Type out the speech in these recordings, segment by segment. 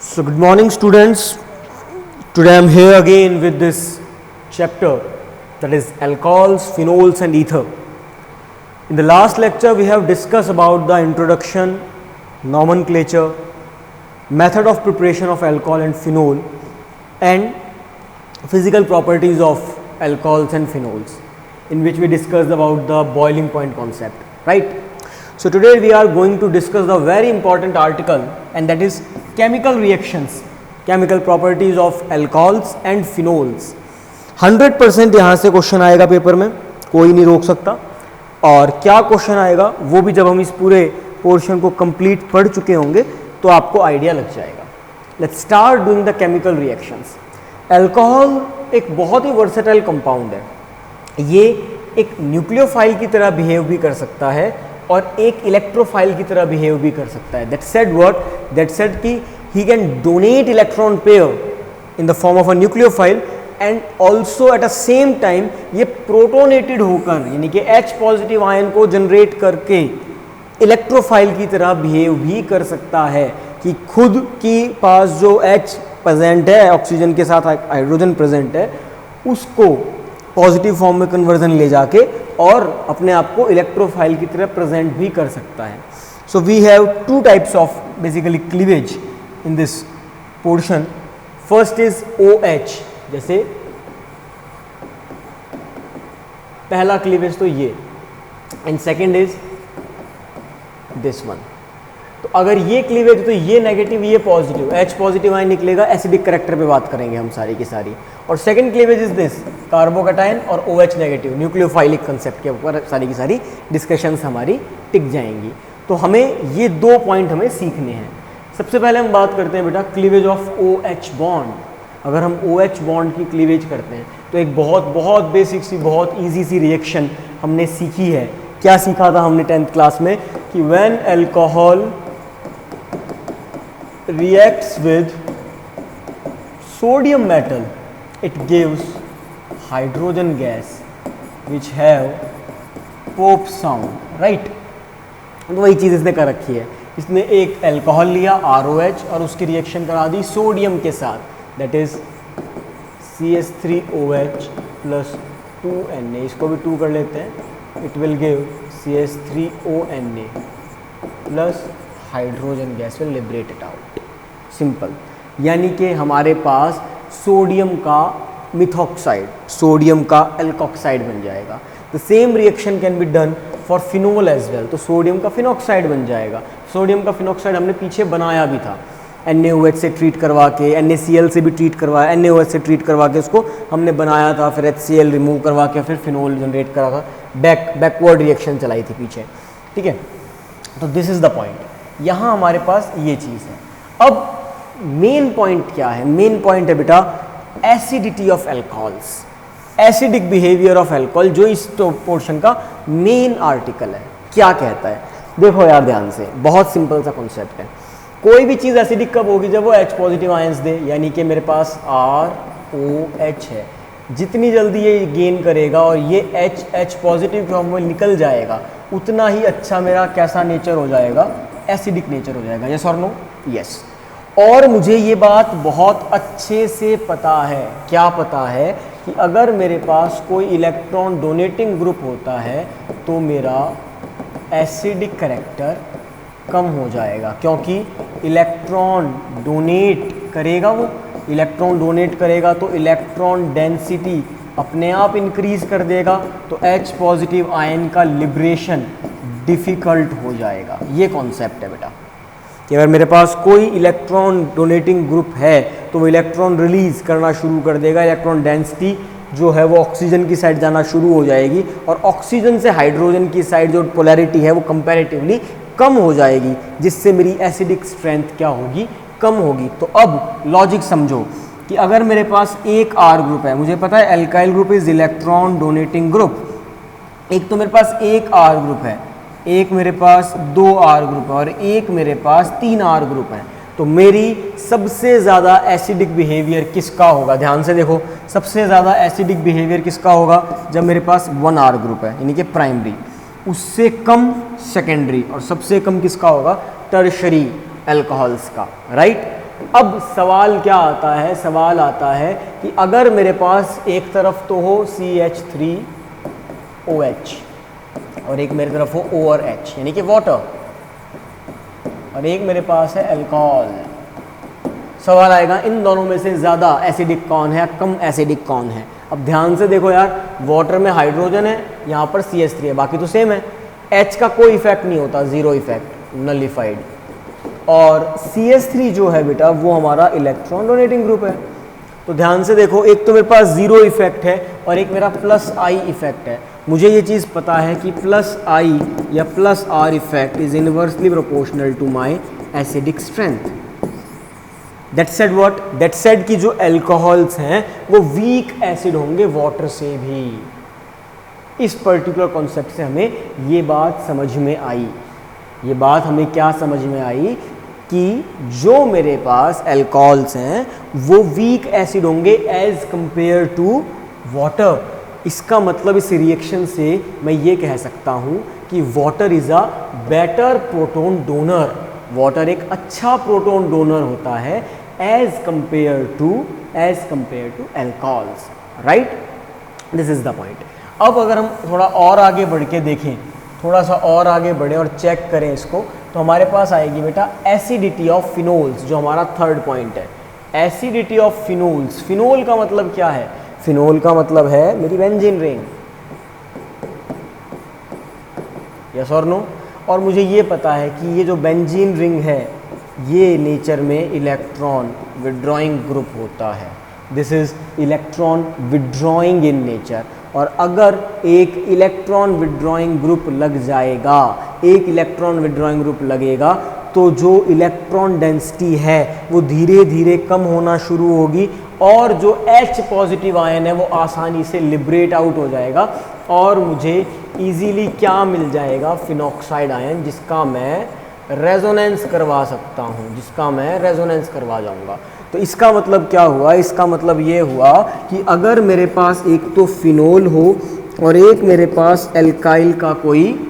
So good morning students. Today I am here again with this chapter, that is alcohols, phenols and ether. In the last lecture we have discussed about the introduction, nomenclature, method of preparation of alcohol and phenol and physical properties of alcohols and phenols, in which we discussed about the boiling point concept, right? So today we are going to discuss the very important article, and that is chemical reactions, chemical properties of alcohols and phenols. 100% यहाँ से question आएगा paper में, कोई नहीं रोक सकता. और क्या क्वेश्चन आएगा वो भी जब हम इस पूरे पोर्शन को कंप्लीट पढ़ चुके होंगे तो आपको आइडिया लग जाएगा. Let's start doing the chemical reactions. Alcohol एक बहुत ही वर्सेटाइल कंपाउंड है. ये एक न्यूक्लियोफाइल की तरह बिहेव भी कर सकता है और एक इलेक्ट्रोफाइल की तरह बिहेव भी कर सकता है. That said what? That said कि he can donate electron pair in the form of a nucleophile and also at a same time ये प्रोटोनेटेड होकर, यानी कि H पॉजिटिव आयन को जनरेट करके इलेक्ट्रोफाइल की तरह बिहेव भी कर सकता है, कि खुद की पास जो H प्रेजेंट है, ऑक्सीजन के साथ हाइड्रोजन प्रेजेंट है, उसको पॉजिटिव फॉर्म में कन्वर्जन ले जाके और अपने आप को इलेक्ट्रोफाइल की तरह प्रेजेंट भी कर सकता है. So we have two types of basically cleavage in this portion. First is OH, जैसे पहला क्लीवेज तो ये, and second is this one. तो अगर ये क्लीवेज है तो ये नेगेटिव, ये पॉजिटिव, H पॉजिटिव आयन निकलेगा. एसिडिक करेक्टर पे बात करेंगे हम सारी की सारी. और second cleavage is this, carbocation और OH नेगेटिव, न्यूक्लियोफाइलिक कंसेप्ट के ऊपर सारी की सारी डिस्कशंस हमारी टिक जाएंगी. तो हमें ये दो पॉइंट हमें सीखने हैं. सबसे पहले हम बात करते हैं बेटा क्लीवेज ऑफ OH बॉन्ड. अगर हम OH बॉन्ड की क्लीवेज करते हैं तो एक बहुत बहुत बेसिक सी, बहुत ईजी सी रिएक्शन हमने सीखी है. क्या सीखा था हमने 10th क्लास में? कि when alcohol reacts with sodium metal, it gives hydrogen gas which have pop sound, right? तो वही चीज़ इसने कर रखी है. इसने एक अल्कोहल लिया ROH और उसकी रिएक्शन करा दी सोडियम के साथ, that is CH3OH plus 2Na. इसको भी 2 कर लेते हैं. It will give CH3ONa plus hydrogen gas will liberate it out. Simple. यानी कि हमारे पास सोडियम का मिथॉक्साइड, सोडियम का एल्कोक्साइड बन जाएगा. The same reaction can be done for phenol as well. तो सोडियम का फिनॉक्साइड बन जाएगा. सोडियम का फिनॉक्साइड हमने पीछे बनाया भी था, NaOH से ट्रीट करवा के, NaCl से भी ट्रीट करवाया, NaOH से ट्रीट करवा के उसको हमने बनाया था, फिर HCl रिमूव करवा के फिर फिनोल जनरेट करा था. बैकवर्ड रिएक्शन चलाई थी पीछे. ठीक है. तो दिस इज द पॉइंट. यहाँ हमारे पास ये चीज़ है. अब मेन पॉइंट क्या है? मेन पॉइंट है बेटा acidity of alcohols, acidic behaviour of alcohol, जो इस पोर्शन का मेन आर्टिकल है. क्या कहता है? देखो यार ध्यान से, बहुत सिंपल सा कॉन्सेप्ट है. कोई भी चीज़ एसिडिक कब होगी? जब वो H पॉजिटिव आयंस दे, यानी कि मेरे पास ROH है. जितनी जल्दी ये गेन करेगा और ये H पॉजिटिव फॉर्म में निकल जाएगा, उतना ही अच्छा मेरा कैसा नेचर हो जाएगा? एसिडिक नेचर हो जाएगा. यस और नो? यस. और मुझे ये बात बहुत अच्छे से पता है. क्या पता है? कि अगर मेरे पास कोई इलेक्ट्रॉन डोनेटिंग ग्रुप होता है तो मेरा एसिडिक कैरेक्टर कम हो जाएगा, क्योंकि इलेक्ट्रॉन डोनेट करेगा. वो इलेक्ट्रॉन डोनेट करेगा तो इलेक्ट्रॉन डेंसिटी अपने आप इंक्रीज कर देगा, तो H पॉजिटिव आयन का लिबरेशन डिफ़िकल्ट हो जाएगा. ये कॉन्सेप्ट है बेटा, कि अगर मेरे पास कोई इलेक्ट्रॉन डोनेटिंग ग्रुप है तो वो इलेक्ट्रॉन रिलीज़ करना शुरू कर देगा. इलेक्ट्रॉन डेंसिटी जो है वो ऑक्सीजन की साइड जाना शुरू हो जाएगी, और ऑक्सीजन से हाइड्रोजन की साइड जो पोलैरिटी है वो कंपैरेटिवली कम हो जाएगी, जिससे मेरी एसिडिक स्ट्रेंथ क्या होगी? कम होगी. तो अब लॉजिक समझो कि अगर मेरे पास एक R ग्रुप है, मुझे पता है alkyl group is electron donating group. एक तो मेरे पास एक R ग्रुप है, एक मेरे पास 2 R ग्रुप है और एक मेरे पास 3 R ग्रुप है. तो मेरी सबसे ज़्यादा एसिडिक बिहेवियर किसका होगा? ध्यान से देखो, सबसे ज़्यादा एसिडिक बिहेवियर किसका होगा? जब मेरे पास 1 R ग्रुप है, यानी कि प्राइमरी. उससे कम सेकेंडरी, और सबसे कम किसका होगा? टर्शरी अल्कोहल्स का, राइट. अब सवाल क्या आता है, सवाल आता है कि अगर मेरे पास एक तरफ तो हो CH3OH और एक मेरी तरफ हो O और H यानी कि वाटर, और एक मेरे पास है अल्कोहल। सवाल आएगा इन दोनों में से ज़्यादा एसिडिक कौन है या कम एसिडिक कौन है। अब ध्यान से देखो यार, वाटर में हाइड्रोजन है, यहाँ पर CH3 है, बाकी तो सेम है। H का कोई इफेक्ट नहीं होता, जीरो इफेक्ट, नलिफाइड। और CH3 जो है बेटा वो हमारा इलेक्ट्रॉन डोनेटिंग ग्रुप है। तो ध्यान से देखो, एक तो मेरे पास जीरो इफेक्ट है और एक मेरा +I इफेक्ट है। मुझे ये चीज़ पता है कि +I या +R effect is inversely proportional to my acidic strength. That said what, that said कि जो अल्कोहल्स हैं वो वीक एसिड होंगे वाटर से भी। इस पर्टिकुलर कॉन्सेप्ट से हमें ये बात समझ में आई। ये बात हमें क्या समझ में आई कि जो मेरे पास अल्कोहल्स हैं वो वीक एसिड होंगे एज कंपेयर टू वाटर। इसका मतलब इस रिएक्शन से मैं ये कह सकता हूँ कि water is a better proton donor. Water एक अच्छा प्रोटॉन डोनर होता है as compare to alcohols, right. This is the point. अब अगर हम थोड़ा और आगे बढ़ के देखें, थोड़ा सा और आगे बढ़े और चेक करें इसको, तो हमारे पास आएगी बेटा एसिडिटी ऑफ फिनोल्स, जो हमारा थर्ड पॉइंट है। Acidity of phenols. फिनोल का मतलब क्या है? फिनोल का मतलब है मेरी बेंजीन रिंग, यस और नो। और मुझे ये पता है कि ये जो बेंजीन रिंग है ये नेचर में इलेक्ट्रॉन विड्रॉइंग ग्रुप होता है। This is electron withdrawing in nature. और अगर एक इलेक्ट्रॉन विड्रॉइंग ग्रुप लग जाएगा, एक इलेक्ट्रॉन विड्रॉइंग ग्रुप लगेगा, तो जो इलेक्ट्रॉन डेंसिटी है वो धीरे धीरे कम होना शुरू होगी और जो H पॉजिटिव आयन है वो आसानी से लिबरेट आउट हो जाएगा और मुझे इजीली क्या मिल जाएगा? फिनॉक्साइड आयन, जिसका मैं रेजोनेंस करवा सकता हूँ, जिसका मैं रेजोनेंस करवा जाऊँगा। तो इसका मतलब क्या हुआ? इसका मतलब ये हुआ कि अगर मेरे पास एक तो फिनोल हो और एक मेरे पास एल्काइल का कोई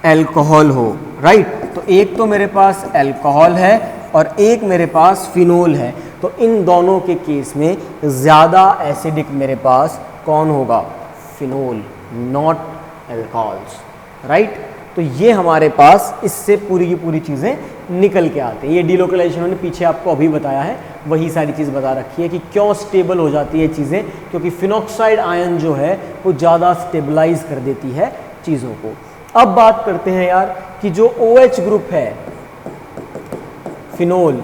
अल्कोहल हो, राइट, तो एक तो मेरे पास अल्कोहल है और एक मेरे पास फिनोल है, तो इन दोनों के केस में ज़्यादा एसिडिक मेरे पास कौन होगा? Phenol, not alcohols, right. तो ये हमारे पास इससे पूरी की पूरी चीज़ें निकल के आते हैं। ये डीलोकलाइजेशन मैंने पीछे आपको अभी बताया है, वही सारी चीज़ बता रखी है कि क्यों स्टेबल हो जाती है चीज़ें, क्योंकि फिनॉक्साइड आयन जो है वो ज़्यादा स्टेबलाइज कर देती है चीज़ों को। अब बात करते हैं यार कि जो OH ग्रुप है फिनोल,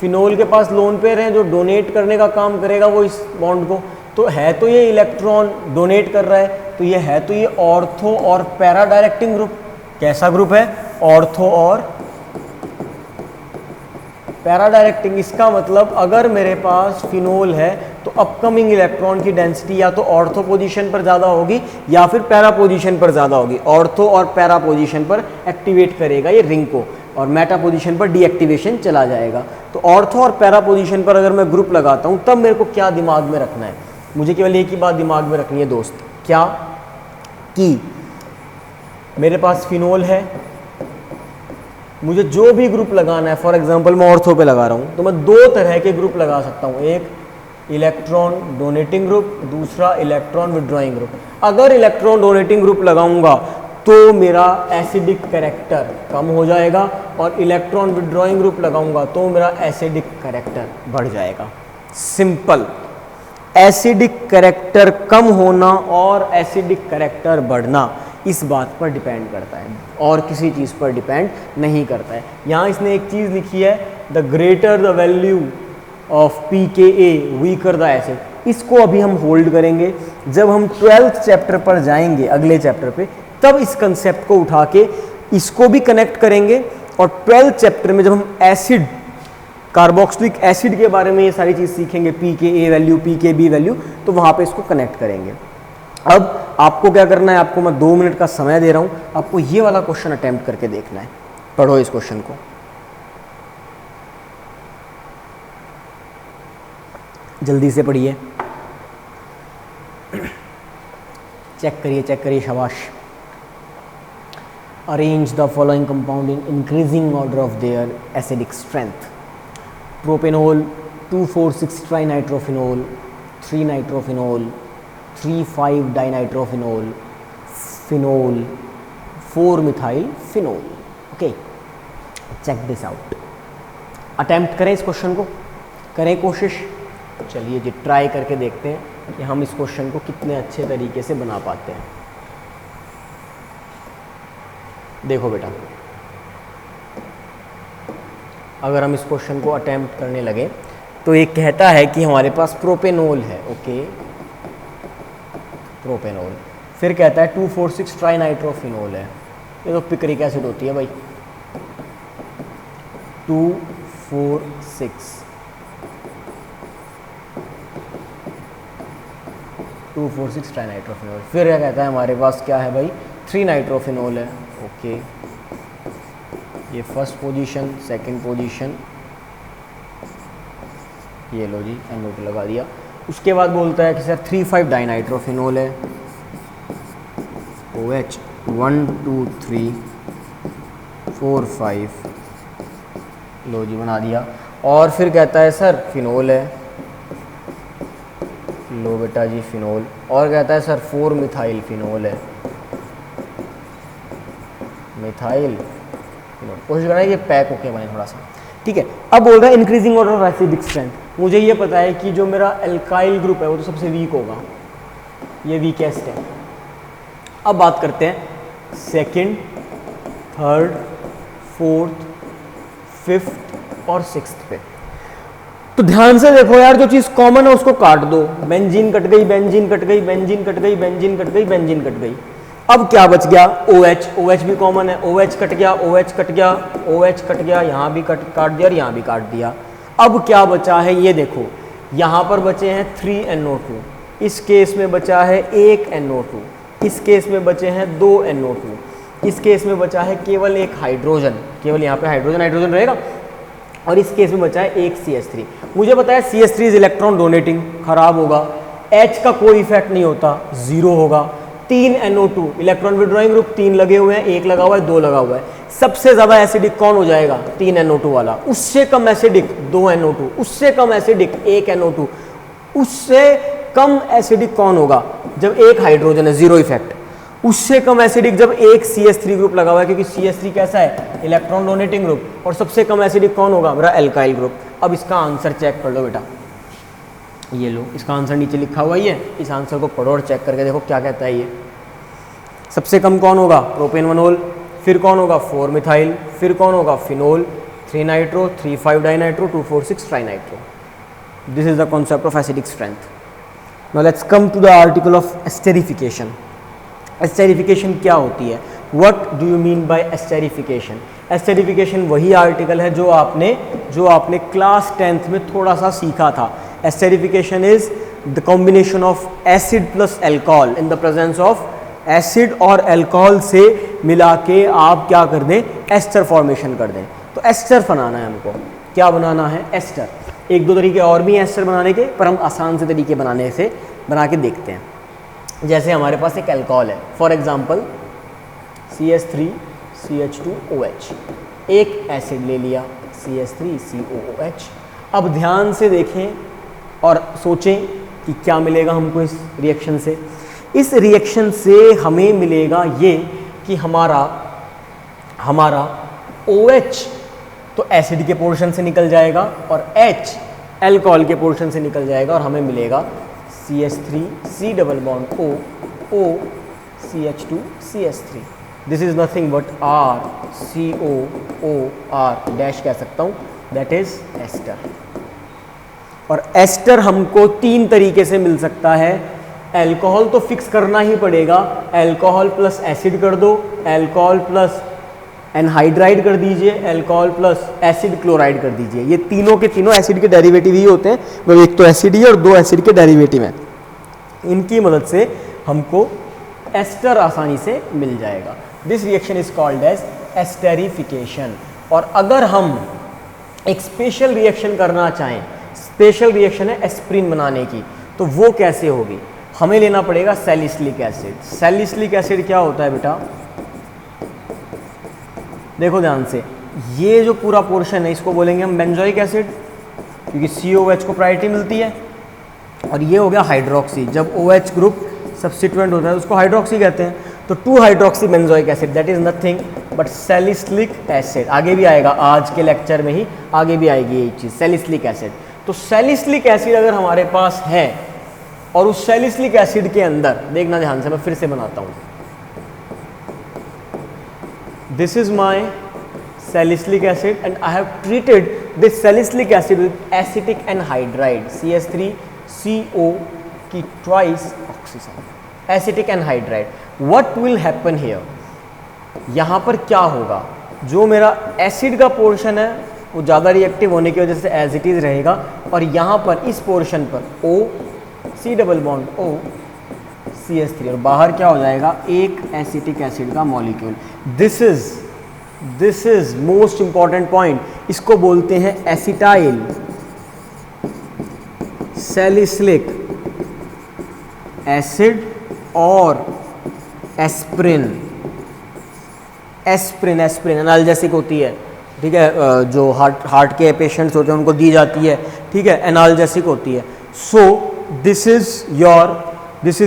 फिनोल के पास लोन पेयर है जो डोनेट करने का काम करेगा वो इस बॉन्ड को, तो है तो ये इलेक्ट्रॉन डोनेट कर रहा है, तो ये है तो ये ऑर्थो और पैरा डायरेक्टिंग ग्रुप। कैसा ग्रुप है? ऑर्थो और पैरा डायरेक्टिंग। इसका मतलब अगर मेरे पास फिनोल है तो अपकमिंग इलेक्ट्रॉन की डेंसिटी या तो ऑर्थो पोजीशन पर ज़्यादा होगी या फिर पैरा पोजीशन पर ज़्यादा होगी। ऑर्थो और पैरा पोजीशन पर एक्टिवेट करेगा ये रिंग को और मेटा पोजीशन पर डीएक्टिवेशन चला जाएगा। तो ऑर्थो और पैरा पोजीशन पर अगर मैं ग्रुप लगाता हूँ तब मेरे को क्या दिमाग में रखना है? मुझे केवल एक ही बात दिमाग में रखनी है दोस्त, क्या कि मेरे पास फिनोल है, मुझे जो भी ग्रुप लगाना है, फॉर एग्जांपल मैं ऑर्थो पे लगा रहा हूँ, तो मैं दो तरह के ग्रुप लगा सकता हूँ, एक इलेक्ट्रॉन डोनेटिंग ग्रुप, दूसरा इलेक्ट्रॉन विड्रॉइंग ग्रुप। अगर इलेक्ट्रॉन डोनेटिंग ग्रुप लगाऊंगा तो मेरा एसिडिक कैरेक्टर कम हो जाएगा और इलेक्ट्रॉन विड्रॉइंग ग्रुप लगाऊंगा तो मेरा एसिडिक कैरेक्टर बढ़ जाएगा। सिंपल। एसिडिक कैरेक्टर कम होना और एसिडिक कैरेक्टर बढ़ना इस बात पर डिपेंड करता है और किसी चीज़ पर डिपेंड नहीं करता है। यहाँ इसने एक चीज़ लिखी है, the greater the value of pKa weaker the acid. इसको अभी हम होल्ड करेंगे, जब हम 12th चैप्टर पर जाएंगे, अगले चैप्टर पे, तब इस कंसेप्ट को उठा के इसको भी कनेक्ट करेंगे और 12th चैप्टर में जब हम एसिड, कार्बोक्सिलिक एसिड के बारे में ये सारी चीज़ सीखेंगे, pKa वैल्यू, pKb वैल्यू, तो वहाँ पे इसको कनेक्ट करेंगे। अब आपको क्या करना है? आपको मैं 2 मिनट का समय दे रहा हूँ, आपको ये वाला क्वेश्चन अटेम्प्ट करके देखना है। पढ़ो इस क्वेश्चन को, जल्दी से पढ़िए, चेक करिए, शाबाश। Arrange the following compound in increasing order of their acidic strength. Propanol 2,4,6 trinitrophenol, 3 nitrophenol, 3,5 dinitrophenol, phenol, 4 methyl phenol. Okay, check this out. Attempt करें इस क्वेश्चन को, करें कोशिश। चलिए जी ट्राई करके देखते हैं कि हम इस क्वेश्चन को कितने अच्छे तरीके से बना पाते हैं। देखो बेटा, अगर हम इस क्वेश्चन को अटेम्प्ट करने लगे तो ये कहता है कि हमारे पास प्रोपेनॉल है। ओके, प्रोपेनॉल, फिर कहता है 2,4,6 ट्राइनाइट्रोफिनॉल है। ये तो पिक्रिक एसिड होती है भाई। 2,4,6 ट्राइनाइट्रोफिनॉल। फिर क्या कहता है हमारे पास क्या है भाई, 3 नाइट्रोफिनॉल है। ओके, ये फर्स्ट पोजीशन, सेकंड पोजीशन, ये लो जी एनोट लगा दिया। उसके बाद बोलता है कि सर 3,5 डाइनाइट्रोफिनॉल है। OH 1 2 3 4 5, लो जी बना दिया। और फिर कहता है सर फिनॉल है, लो बेटा जी फिनॉल। और कहता है सर 4 मिथाइल फिनॉल है, मिथाइल फिनॉल। कोशिश करना है ये पैक होके बने थोड़ा सा, ठीक है। अब बोल रहा है increasing order of acidic strength. मुझे ये पता है कि जो मेरा एल्काइल ग्रुप है वो तो सबसे वीक होगा, ये वीकेस्ट है। अब बात करते हैं सेकंड, थर्ड, फोर्थ, फिफ्थ और सिक्स्थ पे। तो ध्यान से देखो यार, जो चीज़ कॉमन है उसको काट दो। बेंजीन कट गई, बेंजीन कट गई, बेंजीन कट गई, बेंजीन कट गई, बेंजीन कट गई। अब क्या बच गया, OH। OH भी कॉमन है, OH कट गया, OH कट गया, OH कट गया, यहाँ भी काट दिया और यहाँ भी काट दिया। अब क्या बचा है ये देखो, यहाँ पर बचे हैं 3 NO2, इस केस में बचा है 1 NO2, इस केस में बचे हैं 2 NO2, इस केस में बचा है केवल एक हाइड्रोजन, केवल यहाँ पे हाइड्रोजन रहेगा, और इस केस में बचा है एक CH3। मुझे पता है CH3 इज इलेक्ट्रॉन डोनेटिंग, खराब होगा। H का कोई इफेक्ट नहीं होता, 0 होगा। 3 NO2 इलेक्ट्रॉन विड्रॉइंग ग्रुप, 3 लगे हुए हैं, 1 लगा हुआ है, 2 लगा हुआ है। सबसे ज्यादा एसिडिक कौन हो जाएगा, 3 NO2 वाला। उससे कम एसिडिक 2 NO2, उससे कम एसिडिक 1 NO2, उससे कम एसिडिक कौन होगा जब एक हाइड्रोजन है, 0 इफेक्ट। उससे कम एसिडिक जब एक CH3 ग्रुप लगा हुआ है, क्योंकि CH3 कैसा है, इलेक्ट्रॉन डोनेटिंग ग्रुप। और सबसे कम एसिडिक कौन होगा, मेरा एल्काइल ग्रुप। अब इसका आंसर चेक कर लो बेटा, ये लो इसका आंसर नीचे लिखा हुआ ही है, इस आंसर को पढ़ो और चेक करके देखो क्या कहता है ये। सबसे कम कौन होगा, प्रोपेनॉल, फिर कौन होगा 4 मिथाइल, फिर कौन होगा phenol, 3 nitro, 3,5 dinitro, 2,4,6 trinitro. This is the concept of acidic strength. Now let's come to the article of esterification. Esterification क्या होती है, what do you mean by esterification. Esterification वही आर्टिकल है जो आपने क्लास 10th में थोड़ा सा सीखा था। Esterification is the combination of acid plus alcohol in the presence of acid और अल्कोहल से मिला के आप क्या कर दें, एस्टर फॉर्मेशन कर दें। तो एस्टर बनाना है हमको, क्या बनाना है, एस्टर। एक दो तरीके और भी हैं एस्टर बनाने के, पर हम आसान से तरीके बना के देखते हैं। जैसे हमारे पास एक अल्कोहल है, फॉर एग्जांपल CH3 CH2OH, एक एसिड ले लिया CH3 COOH। अब ध्यान से देखें और सोचें कि क्या मिलेगा हमको इस रिएक्शन से। इस रिएक्शन से हमें मिलेगा ये कि हमारा OH तो एसिड के पोर्शन से निकल जाएगा और H अल्कोहल के पोर्शन से निकल जाएगा, और हमें मिलेगा CH3 C double bond O CH2 CH3। This is nothing but RCOOR dash कह सकता हूँ, दैट इज एस्टर। और एस्टर हमको 3 तरीके से मिल सकता है। अल्कोहल तो फिक्स करना ही पड़ेगा, अल्कोहल प्लस एसिड कर दो, अल्कोहल प्लस एनहाइड्राइड कर दीजिए, अल्कोहल प्लस एसिड क्लोराइड कर दीजिए। ये तीनों के तीनों एसिड के डेरिवेटिव ही होते हैं, मतलब एक तो एसिड ही और 2 एसिड के डेरिवेटिव हैं। इनकी मदद से हमको एस्टर आसानी से मिल जाएगा। This reaction is called as esterification. और अगर हम एक स्पेशल रिएक्शन करना चाहें, स्पेशल रिएक्शन है एस्प्रिन बनाने की, तो वो कैसे होगी, हमें लेना पड़ेगा सैलिसिलिक एसिड। सैलिसिलिक एसिड क्या होता है बेटा, देखो ध्यान से, ये जो पूरा पोर्शन है इसको बोलेंगे हम बेंजोइक एसिड, क्योंकि COH को प्रायोरिटी मिलती है। और ये हो गया हाइड्रोक्सी, जब OH ग्रुप सब्स्टिट्यूएंट होता है उसको हाइड्रोक्सी कहते हैं। तो 2 hydroxy benzoic acid that is nothing but salicylic acid. आगे भी आएगा, आज के लेक्चर में ही आगे भी आएगी ये चीज़, सैलिसिलिक एसिड। तो सैलिसिलिक एसिड अगर हमारे पास है और उस सैलिसिलिक एसिड के अंदर, देखना ध्यान से, मैं फिर से बनाता हूँ, this is my salicylic acid and I have treated this salicylic acid with acetic anhydride CH3CO की twice oxygen, acetic anhydride. What will happen here? यहाँ पर क्या होगा, जो मेरा एसिड का पोर्शन है वो ज़्यादा रिएक्टिव होने की वजह से एज इट इज़ रहेगा, और यहाँ पर इस पोर्शन पर O C double bond O CH3, और बाहर क्या हो जाएगा, एक एसिटिक एसिड का molecule. This is most important point, इसको बोलते हैं एसिटाइल सैलिसिलिक एसिड और एस्प्रिन। एस्प्रिन एनाल्जेसिक होती है, ठीक है, जो हार्ट के पेशेंट्स होते हैं उनको दी जाती है, ठीक है, एनाल्जेसिक होती है। So this is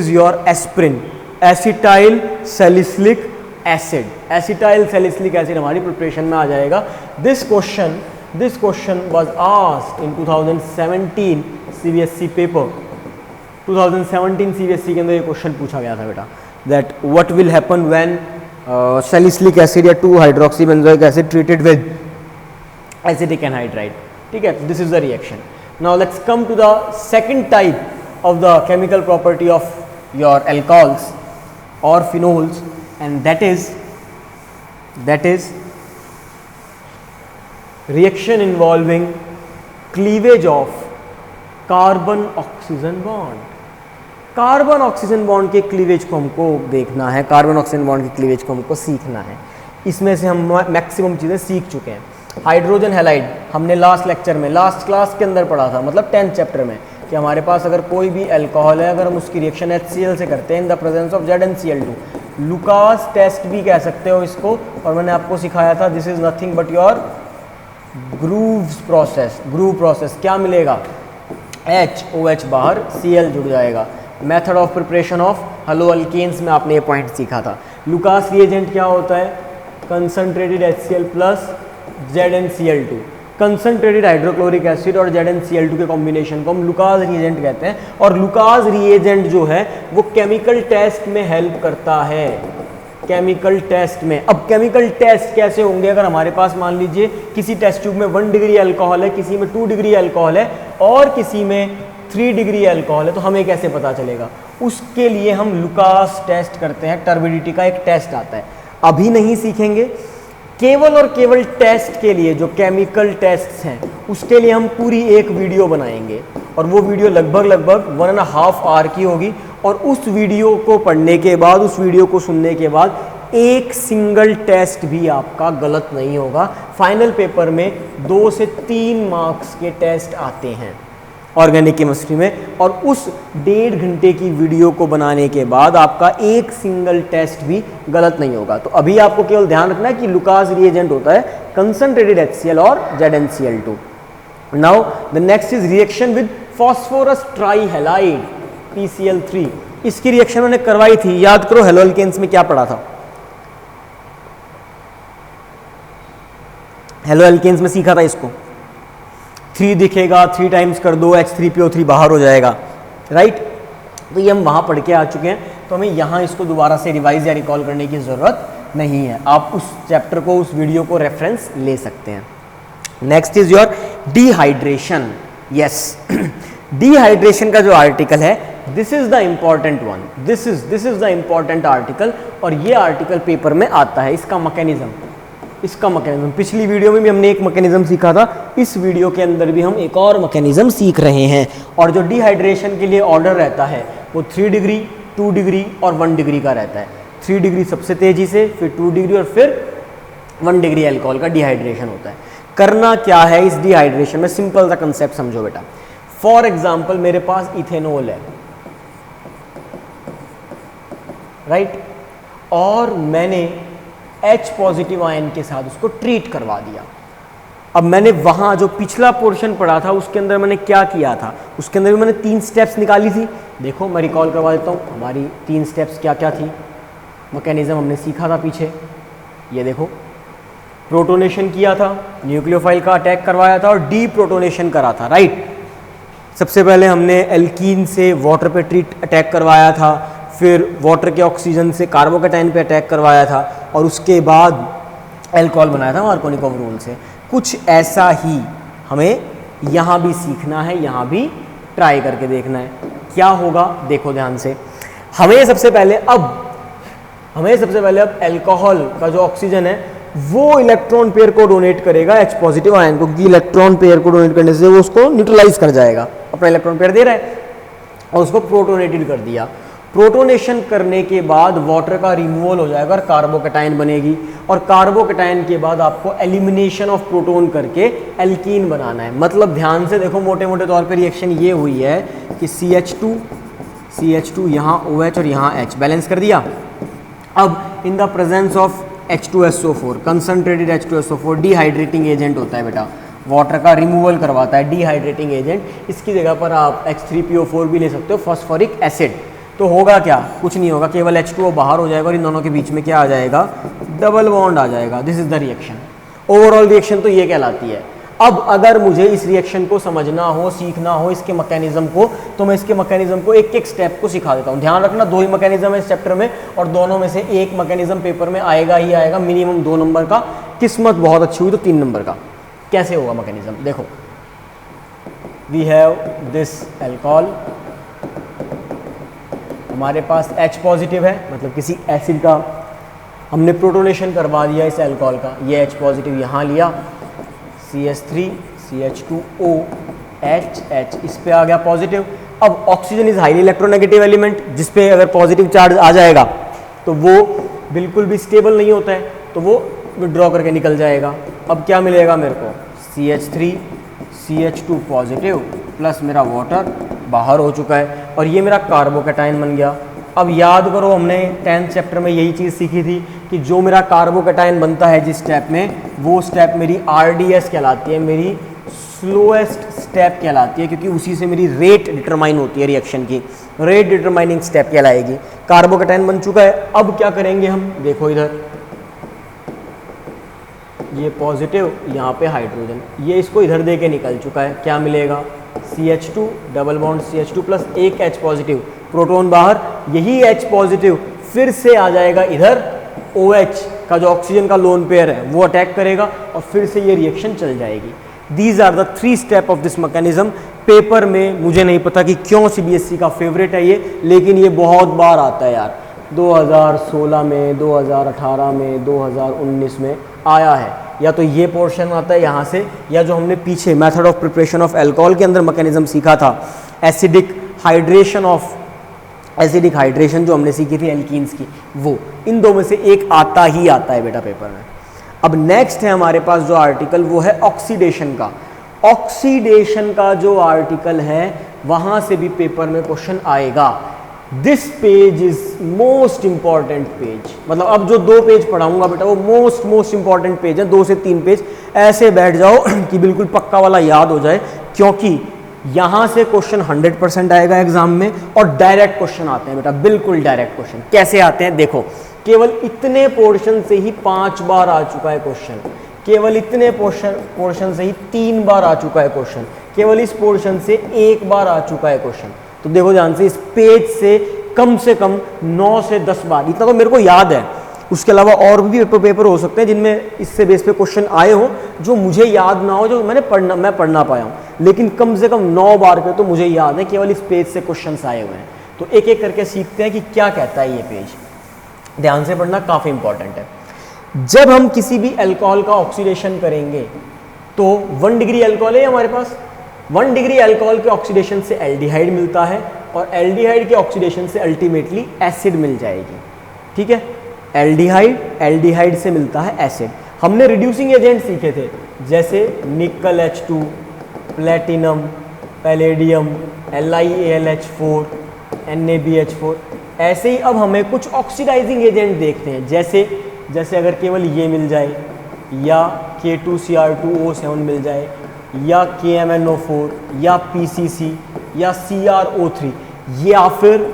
your aspirin, acetyl salicylic acid. Acetyl salicylic acid हमारी प्रिपरेशन में आ जाएगा। This question was asked in 2017 CBSE paper. 2017 CBSE के अंदर ये क्वेश्चन पूछा गया था बेटा, that what will happen when salicylic acid या 2 hydroxy benzoic acid treated with acetic anhydride. ठीक है, this is the reaction. Now let's come to the second type of the chemical property of your alcohols और phenols, and that is reaction involving cleavage of carbon oxygen bond. Carbon oxygen bond के cleavage को हमको देखना है, carbon oxygen bond के cleavage को हमको सीखना है। इसमें से हम मैक्सिमम चीज़ें सीख चुके हैं। हाइड्रोजन हैलाइड हमने लास्ट लेक्चर में, लास्ट क्लास के अंदर पढ़ा था, मतलब 10th चैप्टर में, कि हमारे पास अगर कोई भी अल्कोहल है, अगर हम उसकी रिएक्शन HCl से करते हैं in the presence of ZnCl2, Lucas test भी कह सकते हो इसको, और मैंने आपको सिखाया था this is nothing but your groove process. क्या मिलेगा, HOH बाहर, Cl जुड़ जाएगा। Method of preparation of halo alkanes में आपने ये पॉइंट सीखा था। लुकास रिएजेंट क्या होता है, concentrated HCl plus ZnCl2, concentrated hydrochloric acid और ZnCl2 के कॉम्बिनेशन को हम लुकास रिएजेंट कहते हैं। और लुकास रिएजेंट जो है वो केमिकल टेस्ट में हेल्प करता है, केमिकल टेस्ट में। अब केमिकल टेस्ट कैसे होंगे, अगर हमारे पास मान लीजिए किसी टेस्ट ट्यूब में 1 डिग्री अल्कोहल है, किसी में 2 डिग्री अल्कोहल है और किसी में 3 डिग्री अल्कोहल है, तो हमें कैसे पता चलेगा? उसके लिए हम लुकास टेस्ट करते हैं, टर्बिडिटी का एक टेस्ट आता है, अभी नहीं सीखेंगे। केवल और केवल टेस्ट के लिए, जो केमिकल टेस्ट्स हैं, उसके लिए हम पूरी एक वीडियो बनाएंगे, और वो वीडियो लगभग 1.5 आवर की होगी। और उस वीडियो को पढ़ने के बाद, उस वीडियो को सुनने के बाद, एक सिंगल टेस्ट भी आपका गलत नहीं होगा। फाइनल पेपर में 2 से 3 मार्क्स के टेस्ट आते हैं ऑर्गेनिक केमिस्ट्री में, और उस 1.5 घंटे की वीडियो को बनाने के बाद आपका एक सिंगल टेस्ट भी गलत नहीं होगा। तो अभी आपको केवल ध्यान रखना है कि लुकास रिएजेंट होता है कंसंट्रेटेड HCl और ZnCl2। Now the next is reaction with phosphorus trihalide PCl3। इसकी रिएक्शन मैंने करवाई थी, याद करो हेलो अल्केन्स में क्या पढ़ा था, हेलो अल्केन्स में सीखा था इसको। 3 दिखेगा, 3 टाइम्स कर दो, H3PO3 बाहर हो जाएगा, राइट। तो ये हम वहाँ पढ़ के आ चुके हैं, तो हमें यहाँ इसको दोबारा से रिवाइज या रिकॉल करने की ज़रूरत नहीं है। आप उस चैप्टर को, उस वीडियो को रेफरेंस ले सकते हैं। Next is your dehydration. Yes, dehydration का जो आर्टिकल है, this is the important one, this is the important article, और ये आर्टिकल पेपर में आता है। इसका मैकेनिज्म, पिछली वीडियो में भी हमने एक मैकेनिज्म सीखा था, इस वीडियो के अंदर भी हम एक और मैकेनिज्म सीख रहे हैं। और जो डिहाइड्रेशन के लिए ऑर्डर रहता है वो 3 डिग्री, 2 डिग्री और 1 डिग्री का रहता है। 3 डिग्री सबसे तेजी से, फिर 2 डिग्री और फिर 1 डिग्री अल्कोहल का डिहाइड्रेशन होता है। करना क्या है इस डिहाइड्रेशन में, सिंपल सा कंसेप्ट समझो बेटा। फॉर एग्जाम्पल मेरे पास इथेनॉल है, राइट, और मैंने H पॉजिटिव आयन के साथ उसको ट्रीट करवा दिया। अब मैंने वहाँ जो पिछला पोर्शन पढ़ा था उसके अंदर मैंने क्या किया था, उसके अंदर भी मैंने 3 स्टेप्स निकाली थी। देखो मैं रिकॉल करवा देता हूँ, हमारी 3 स्टेप्स क्या क्या थी, मैकेनिज्म हमने सीखा था पीछे। ये देखो, प्रोटोनेशन किया था, न्यूक्लियोफाइल का अटैक करवाया था और डी प्रोटोनेशन करा था, राइट। सबसे पहले हमने एल्कीन से वाटर पे ट्रीट अटैक करवाया था, फिर वाटर के ऑक्सीजन से कार्बोकैटायन पे अटैक करवाया था और उसके बाद एल्कोहल बनाया था मार्कोनिकोव रूल से। कुछ ऐसा ही हमें यहाँ भी सीखना है, यहाँ भी ट्राई करके देखना है क्या होगा। देखो ध्यान से, हमें सबसे पहले अब एल्कोहल का जो ऑक्सीजन है वो इलेक्ट्रॉन पेयर को डोनेट करेगा H पॉजिटिव आयन को, क्योंकि इलेक्ट्रॉन पेयर को डोनेट करने से वो उसको न्यूट्रलाइज कर जाएगा, अपना इलेक्ट्रॉन पेयर दे रहा है और उसको प्रोटोनेटेड कर दिया। प्रोटोनेशन करने के बाद वाटर का रिमूवल हो जाएगा और कार्बोकैटायन बनेगी, और कार्बोकैटायन के बाद आपको एलिमिनेशन ऑफ प्रोटोन करके एल्कीन बनाना है। मतलब ध्यान से देखो, मोटे मोटे तौर पे रिएक्शन ये हुई है कि CH2 यहाँ OH और यहाँ H बैलेंस कर दिया। अब इन the presence of H2SO4, concentrated H2SO4 dehydrating agent होता है बेटा, वाटर का रिमूवल करवाता है, डिहाइड्रेटिंग एजेंट। इसकी जगह पर आप H3PO4 भी ले सकते हो, फॉस्फोरिक एसिड। तो होगा क्या, कुछ नहीं होगा, केवल H2O बाहर हो जाएगा और इन दोनों के बीच में क्या आ जाएगा, डबल बॉन्ड आ जाएगा। This is the reaction, overall reaction तो ये कहलाती है। अब अगर मुझे इस रिएक्शन को समझना हो, सीखना हो इसके मैकेनिज्म को, तो मैं इसके मैकेनिज्म को एक एक स्टेप को सिखा देता हूँ। ध्यान रखना 2 ही मैकेनिज्म है इस चैप्टर में और दोनों में से एक मैकेनिज्म पेपर में आएगा ही आएगा, मिनिमम 2 नंबर का, किस्मत बहुत अच्छी हुई तो 3 नंबर का। कैसे होगा मैकेनिज्म, देखो, वी हैव दिस एल्कोहल, हमारे पास H पॉजिटिव है, मतलब किसी एसिड का हमने प्रोटोनेशन करवा दिया इस एल्कोहल का, ये H पॉजिटिव यहाँ लिया, CH3 CH2O H इस पे आ गया पॉजिटिव। अब oxygen is highly electronegative element, जिस पे अगर पॉजिटिव चार्ज आ जाएगा तो वो बिल्कुल भी स्टेबल नहीं होता है, तो वो विड्रॉ करके निकल जाएगा। अब क्या मिलेगा मेरे को, CH3 CH2 पॉजिटिव प्लस मेरा वाटर बाहर हो चुका है और ये मेरा कार्बोकैटायन बन गया। अब याद करो, हमने 10th चैप्टर में यही चीज़ सीखी थी कि जो मेरा कार्बोकैटायन बनता है जिस स्टेप में, वो स्टेप मेरी RDS कहलाती है, मेरी स्लोएस्ट स्टेप कहलाती है, क्योंकि उसी से मेरी रेट डिटरमाइन होती है, रिएक्शन की रेट डिटरमाइनिंग स्टेप कहलाएगी। कार्बोकैटायन बन चुका है, अब क्या करेंगे हम, देखो इधर ये पॉजिटिव, यहाँ पे हाइड्रोजन, ये इसको इधर दे के निकल चुका है, क्या मिलेगा, CH2 double bond CH2 plus एक H पॉजिटिव, प्रोटॉन बाहर, यही H पॉजिटिव फिर से आ जाएगा इधर, OH का जो ऑक्सीजन का लोन पेयर है वो अटैक करेगा और फिर से ये रिएक्शन चल जाएगी। These are the 3 step of this mechanism. Paper में मुझे नहीं पता कि क्यों CBSE का फेवरेट है ये, लेकिन ये बहुत बार आता है यार, 2016 में, 2018 में, 2019 में आया है। या तो ये पोर्शन आता है यहाँ से, या जो हमने पीछे method of preparation of alcohol के अंदर मैकेनिज्म सीखा था, एसिडिक हाइड्रेशन जो हमने सीखी थी एल्कीन्स की, वो इन 2 में से एक आता ही आता है बेटा पेपर में। अब नेक्स्ट है हमारे पास जो आर्टिकल, वो है ऑक्सीडेशन का। ऑक्सीडेशन का जो आर्टिकल है वहाँ से भी पेपर में क्वेश्चन आएगा। This page is most important page, मतलब अब जो 2 पेज पढ़ाऊंगा बेटा वो मोस्ट इंपॉर्टेंट पेज है। 2 से 3 पेज ऐसे बैठ जाओ कि बिल्कुल पक्का वाला याद हो जाए, क्योंकि यहाँ से क्वेश्चन 100% आएगा एग्जाम में और डायरेक्ट क्वेश्चन आते हैं बेटा, बिल्कुल डायरेक्ट क्वेश्चन। कैसे आते हैं देखो, केवल इतने पोर्शन से ही 5 बार आ चुका है क्वेश्चन, केवल इतने पोर्शन से ही 3 बार आ चुका है क्वेश्चन, केवल इस पोर्शन से 1 बार आ चुका है क्वेश्चन। तो देखो ध्यान से, इस पेज से कम 9 से 10 बार, इतना तो मेरे को याद है। उसके अलावा और भी पेपर हो सकते हैं जिनमें इससे बेस पे क्वेश्चन आए हो जो मुझे याद ना हो, जो मैं पढ़ना पाया हूँ, लेकिन कम से कम 9 बार पे तो मुझे याद है केवल इस पेज से क्वेश्चंस आए हुए हैं। तो एक एक करके सीखते हैं कि क्या कहता है ये पेज, ध्यान से पढ़ना, काफ़ी इंपॉर्टेंट है। जब हम किसी भी अल्कोहल का ऑक्सीडेशन करेंगे तो 1 डिग्री अल्कोहल है हमारे पास, 1 डिग्री अल्कोहल के ऑक्सीडेशन से एल्डिहाइड मिलता है और एल्डिहाइड के ऑक्सीडेशन से अल्टीमेटली एसिड मिल जाएगी। ठीक है, एल्डिहाइड से मिलता है एसिड। हमने रिड्यूसिंग एजेंट सीखे थे, जैसे निकल H2, platinum, palladium, LiAlH4, NaBH4। ऐसे ही अब हमें कुछ ऑक्सीडाइजिंग एजेंट देखते हैं, जैसे जैसे अगर केवल ये मिल जाए, या K2Cr2O7 मिल जाए, या KMnO4, या PCC, या CrO3, या फिर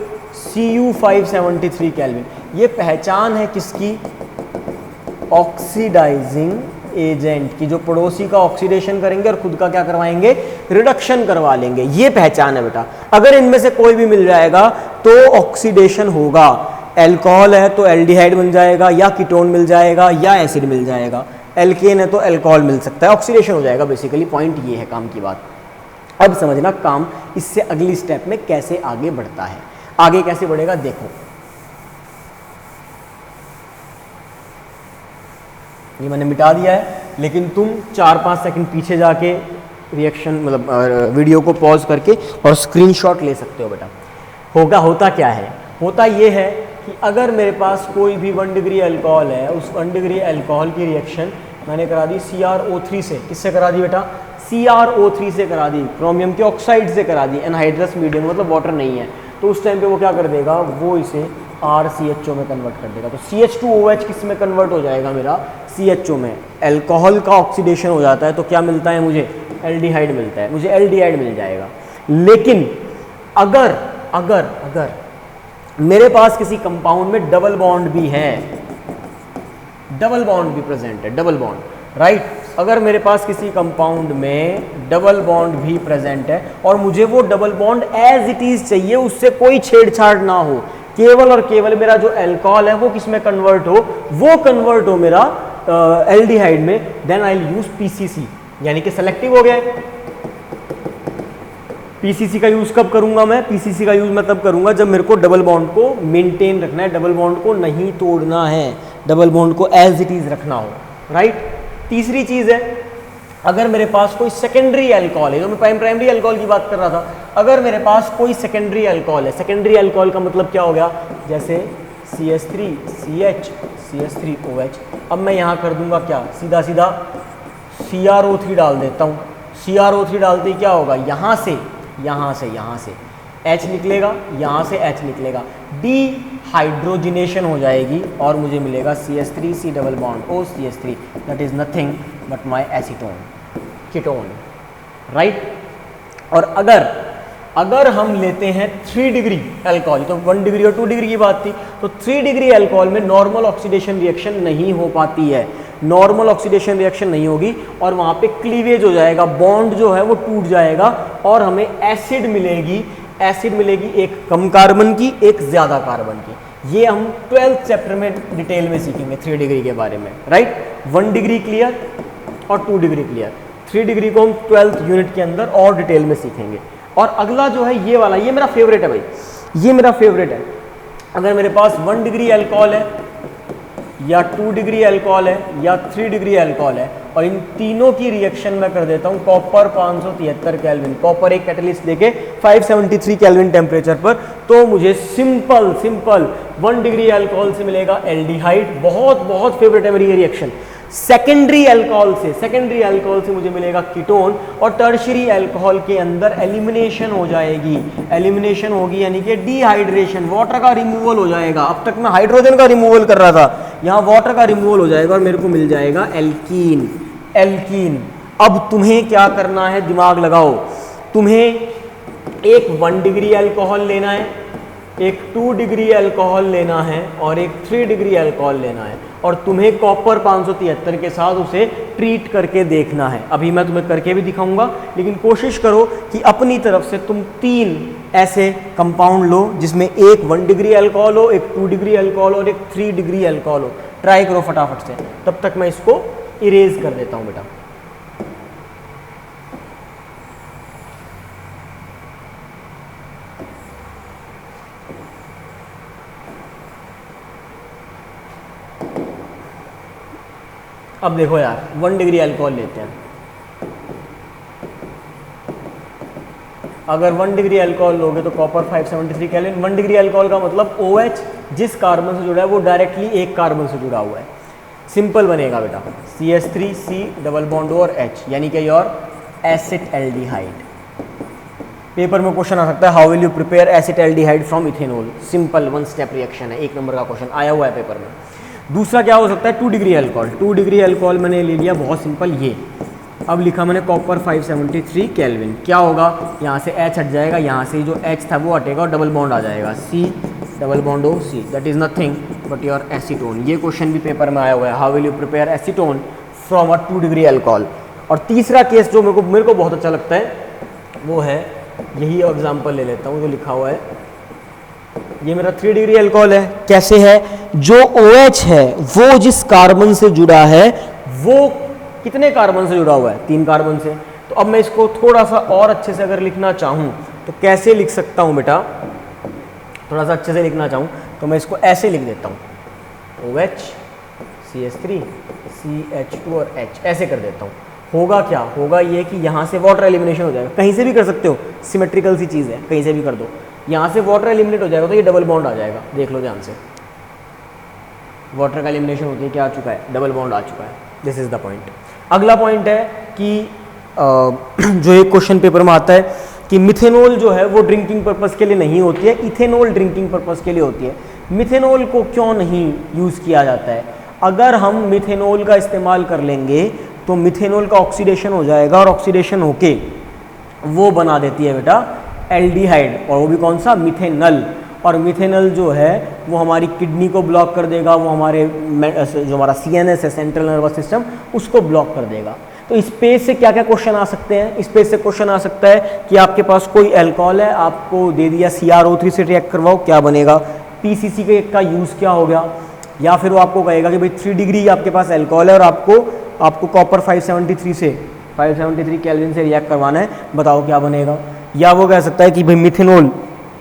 Cu573 केल्विन, ये पहचान है किसकी? ऑक्सीडाइजिंग एजेंट की, जो पड़ोसी का ऑक्सीडेशन करेंगे और खुद का क्या करवाएंगे? रिडक्शन करवा लेंगे। ये पहचान है बेटा। अगर इनमें से कोई भी मिल जाएगा तो ऑक्सीडेशन होगा। एल्कोहल है तो एल्डिहाइड बन जाएगा, या कीटोन मिल जाएगा, या एसिड मिल जाएगा। एल्केन है तो एल्कोहल मिल सकता है, ऑक्सीडेशन हो जाएगा। बेसिकली पॉइंट ये है काम की बात। अब समझना काम इससे अगली स्टेप में कैसे आगे बढ़ता है। आगे कैसे बढ़ेगा देखो, ये मैंने मिटा दिया है, लेकिन तुम 4-5 सेकंड पीछे जाके रिएक्शन मतलब वीडियो को पॉज करके और स्क्रीनशॉट ले सकते हो बेटा। होता क्या है? होता ये है कि अगर मेरे पास कोई भी 1 डिग्री अल्कोहल है, उस 1 डिग्री अल्कोहल की रिएक्शन मैंने करा दी CrO3 से। किससे करा दी बेटा? CrO3 से करा दी, क्रोमियम के ऑक्साइड से करा दी। एनहाइड्रस मीडियम मतलब वाटर नहीं है, तो उस टाइम पे वो क्या कर देगा? वो इसे RCHO में कन्वर्ट कर देगा। तो CH2OH किस में कन्वर्ट हो जाएगा? मेरा CHO में। एल्कोहल का ऑक्सीडेशन हो जाता है तो क्या मिलता है मुझे? एल्डिहाइड मिलता है, मुझे एल्डिहाइड मिल जाएगा। लेकिन अगर अगर अगर मेरे पास किसी कंपाउंड में डबल बॉन्ड भी है, डबल बॉन्ड भी प्रेजेंट है, डबल बॉन्ड, राइट? अगर मेरे पास किसी कंपाउंड में डबल बॉन्ड भी प्रेजेंट है और मुझे वो double bond as it is चाहिए, उससे कोई छेड़छाड़ ना हो, केवल और केवल मेरा जो अल्कोहल है वो किस में कन्वर्ट हो? वो कन्वर्ट हो मेरा एल्डिहाइड में, then I will use PCC, यानी कि सेलेक्टिव हो गया। PCC का यूज कब करूंगा मैं? PCC का यूज मैं तब करूंगा जब मेरे को डबल बॉन्ड को मेंटेन रखना है, डबल बॉन्ड को नहीं तोड़ना है, डबल बॉन्ड को एज इट इज रखना हो, राइट? तीसरी चीज है, अगर मेरे पास कोई सेकेंडरी अल्कोहल है, जो मैं प्राइमरी अल्कोहल की बात कर रहा था, अगर मेरे पास कोई सेकेंडरी अल्कोहल है, सेकेंडरी अल्कोहल का मतलब क्या हो गया? जैसे CH3 CH CH3OH, अब मैं यहाँ कर दूंगा क्या? सीधा सीधा CrO3 डाल देता हूँ। CrO3 डालते ही क्या होगा? यहाँ से H निकलेगा, यहाँ से H निकलेगा, डिहाइड्रोजिनेशन हो जाएगी और मुझे मिलेगा CH3C double bond OCH3, that is nothing but my acetone, ketone, right? और अगर हम लेते हैं 3 डिग्री अल्कोहल, तो 1 डिग्री और 2 डिग्री की बात थी, तो 3 डिग्री अल्कोहल में नॉर्मल ऑक्सीडेशन रिएक्शन नहीं हो पाती है, नॉर्मल ऑक्सीडेशन रिएक्शन नहीं होगी और वहाँ पे क्लीवेज हो जाएगा, बॉन्ड जो है वो टूट जाएगा और हमें एसिड मिलेगी एक कम कार्बन की, एक ज़्यादा कार्बन की। ये हम 12th चैप्टर में डिटेल में सीखेंगे 3 डिग्री के बारे में, राइट? 1 डिग्री क्लियर और 2 डिग्री क्लियर, 3 डिग्री को हम 12th यूनिट के अंदर और डिटेल में सीखेंगे। और अगला जो है ये वाला, ये मेरा फेवरेट है भाई, ये मेरा फेवरेट है। अगर मेरे पास 1 डिग्री अल्कोहल है या 2 डिग्री अल्कोहल है या 3 डिग्री अल्कोहल है और इन तीनों की रिएक्शन मैं कर देता हूँ कॉपर 573 केल्विन, कॉपर एक कैटलिस्ट देके 573 केल्विन टेम्परेचर पर, तो मुझे सिंपल 1 डिग्री अल्कोहल से मिलेगा एल्डिहाइड। बहुत फेवरेट है मेरी ये रिएक्शन। सेकेंडरी अल्कोहल से मुझे मिलेगा कीटोन और टर्शियरी अल्कोहल के अंदर एलिमिनेशन हो जाएगी, एलिमिनेशन होगी यानी कि डिहाइड्रेशन, वाटर का रिमूवल हो जाएगा। अब तक मैं हाइड्रोजन का रिमूवल कर रहा था, यहाँ वाटर का रिमूवल हो जाएगा और मेरे को मिल जाएगा एल्कीन। अब तुम्हें क्या करना है, दिमाग लगाओ, तुम्हें एक 1 डिग्री अल्कोहल लेना है, एक 2 डिग्री अल्कोहल लेना है और एक 3 डिग्री अल्कोहल लेना है और तुम्हें कॉपर 573 के साथ उसे ट्रीट करके देखना है। अभी मैं तुम्हें करके भी दिखाऊंगा, लेकिन कोशिश करो कि अपनी तरफ से तुम 3 ऐसे कंपाउंड लो जिसमें एक 1 डिग्री अल्कोहल हो, एक 2 डिग्री अल्कोहल और एक 3 डिग्री अल्कोहल हो। ट्राई करो फटाफट से, तब तक मैं इसको इरेज कर देता हूँ बेटा। अब देखो यार, 1 डिग्री अल्कोहल लेते हैं। अगर 1 डिग्री अल्कोहल लोगे तो कॉपर 573 केल्विन। 1 डिग्री अल्कोहल का मतलब OH जिस कार्बन से जुड़ा है वो डायरेक्टली एक कार्बन से जुड़ा हुआ है। सिंपल बनेगा बेटा, CH3C डबल बॉन्ड और H, यानी कि योर एसिटल्डिहाइड। पेपर में क्वेश्चन आ सकता है, how will you prepare acetaldehyde from ethanol. Simple 1 step reaction है, 1 नंबर का क्वेश्चन आया हुआ है पेपर में। दूसरा क्या हो सकता है, 2 डिग्री अल्कोहल। 2 डिग्री अल्कोहल मैंने ले लिया, बहुत सिंपल ये। अब लिखा मैंने कॉपर 573 केल्विन, क्या होगा, यहाँ से H हट जाएगा, यहाँ से जो H था वो हटेगा और डबल बॉन्ड आ जाएगा, C double bond O C, that is nothing but your acetone. ये क्वेश्चन भी पेपर में आया हुआ है, how will you prepare acetone from a 2 degree alcohol. और तीसरा केस जो मेरे को बहुत अच्छा लगता है वो है, यही एग्जाम्पल ले लेता हूँ जो लिखा हुआ है, ये मेरा 3 डिग्री अल्कोहल है। कैसे है, जो OH है वो जिस कार्बन से जुड़ा है वो कितने कार्बन से जुड़ा हुआ है, 3 कार्बन से। तो अब मैं इसको थोड़ा सा और अच्छे से अगर लिखना चाहूँ तो कैसे लिख सकता हूँ बेटा, थोड़ा सा अच्छे से लिखना चाहूँ तो मैं इसको ऐसे लिख देता हूँ, OH CH3 CH2 और H, ऐसे कर देता हूँ। होगा क्या, होगा ये कि यहाँ से वाटर एलिमिनेशन हो जाएगा, कहीं से भी कर सकते हो, सिमेट्रिकल सी चीज़ है, कहीं से भी कर दो, यहाँ से वाटर एलिमिनेट हो जाएगा तो ये डबल बॉन्ड आ जाएगा, देख लो ध्यान से, वाटर का एलिमिनेशन होती है, क्या आ चुका है, डबल बॉन्ड आ चुका है। This is the point. अगला पॉइंट है कि जो एक क्वेश्चन पेपर में आता है कि मिथेनॉल जो है वो ड्रिंकिंग पर्पस के लिए नहीं होती है, इथेनॉल ड्रिंकिंग पर्पस के लिए होती है। मिथेनॉल को क्यों नहीं यूज़ किया जाता है, अगर हम मिथेनॉल का इस्तेमाल कर लेंगे तो मिथेनॉल का ऑक्सीडेशन हो जाएगा और ऑक्सीडेशन होके वो बना देती है बेटा एल्डिहाइड, और वो भी कौन सा, मिथेनल। और मिथेनल जो है वो हमारी किडनी को ब्लॉक कर देगा, वो हमारे जो हमारा CNS है, सेंट्रल नर्वस सिस्टम, उसको ब्लॉक कर देगा। तो स्पेस से क्या क्या क्वेश्चन आ सकते हैं, स्पेस से क्वेश्चन आ सकता है कि आपके पास कोई अल्कोहल है, आपको दे दिया CrO3 से रिएक्ट करवाओ, क्या बनेगा, PCC का यूज़ क्या हो गया, या फिर वो आपको कहेगा कि भाई 3 डिग्री आपके पास अल्कोहल है और आपको कॉपर 573 केल्विन से रिएक्ट करवाना है, बताओ क्या बनेगा। या वो कह सकता है कि भाई मिथेनॉल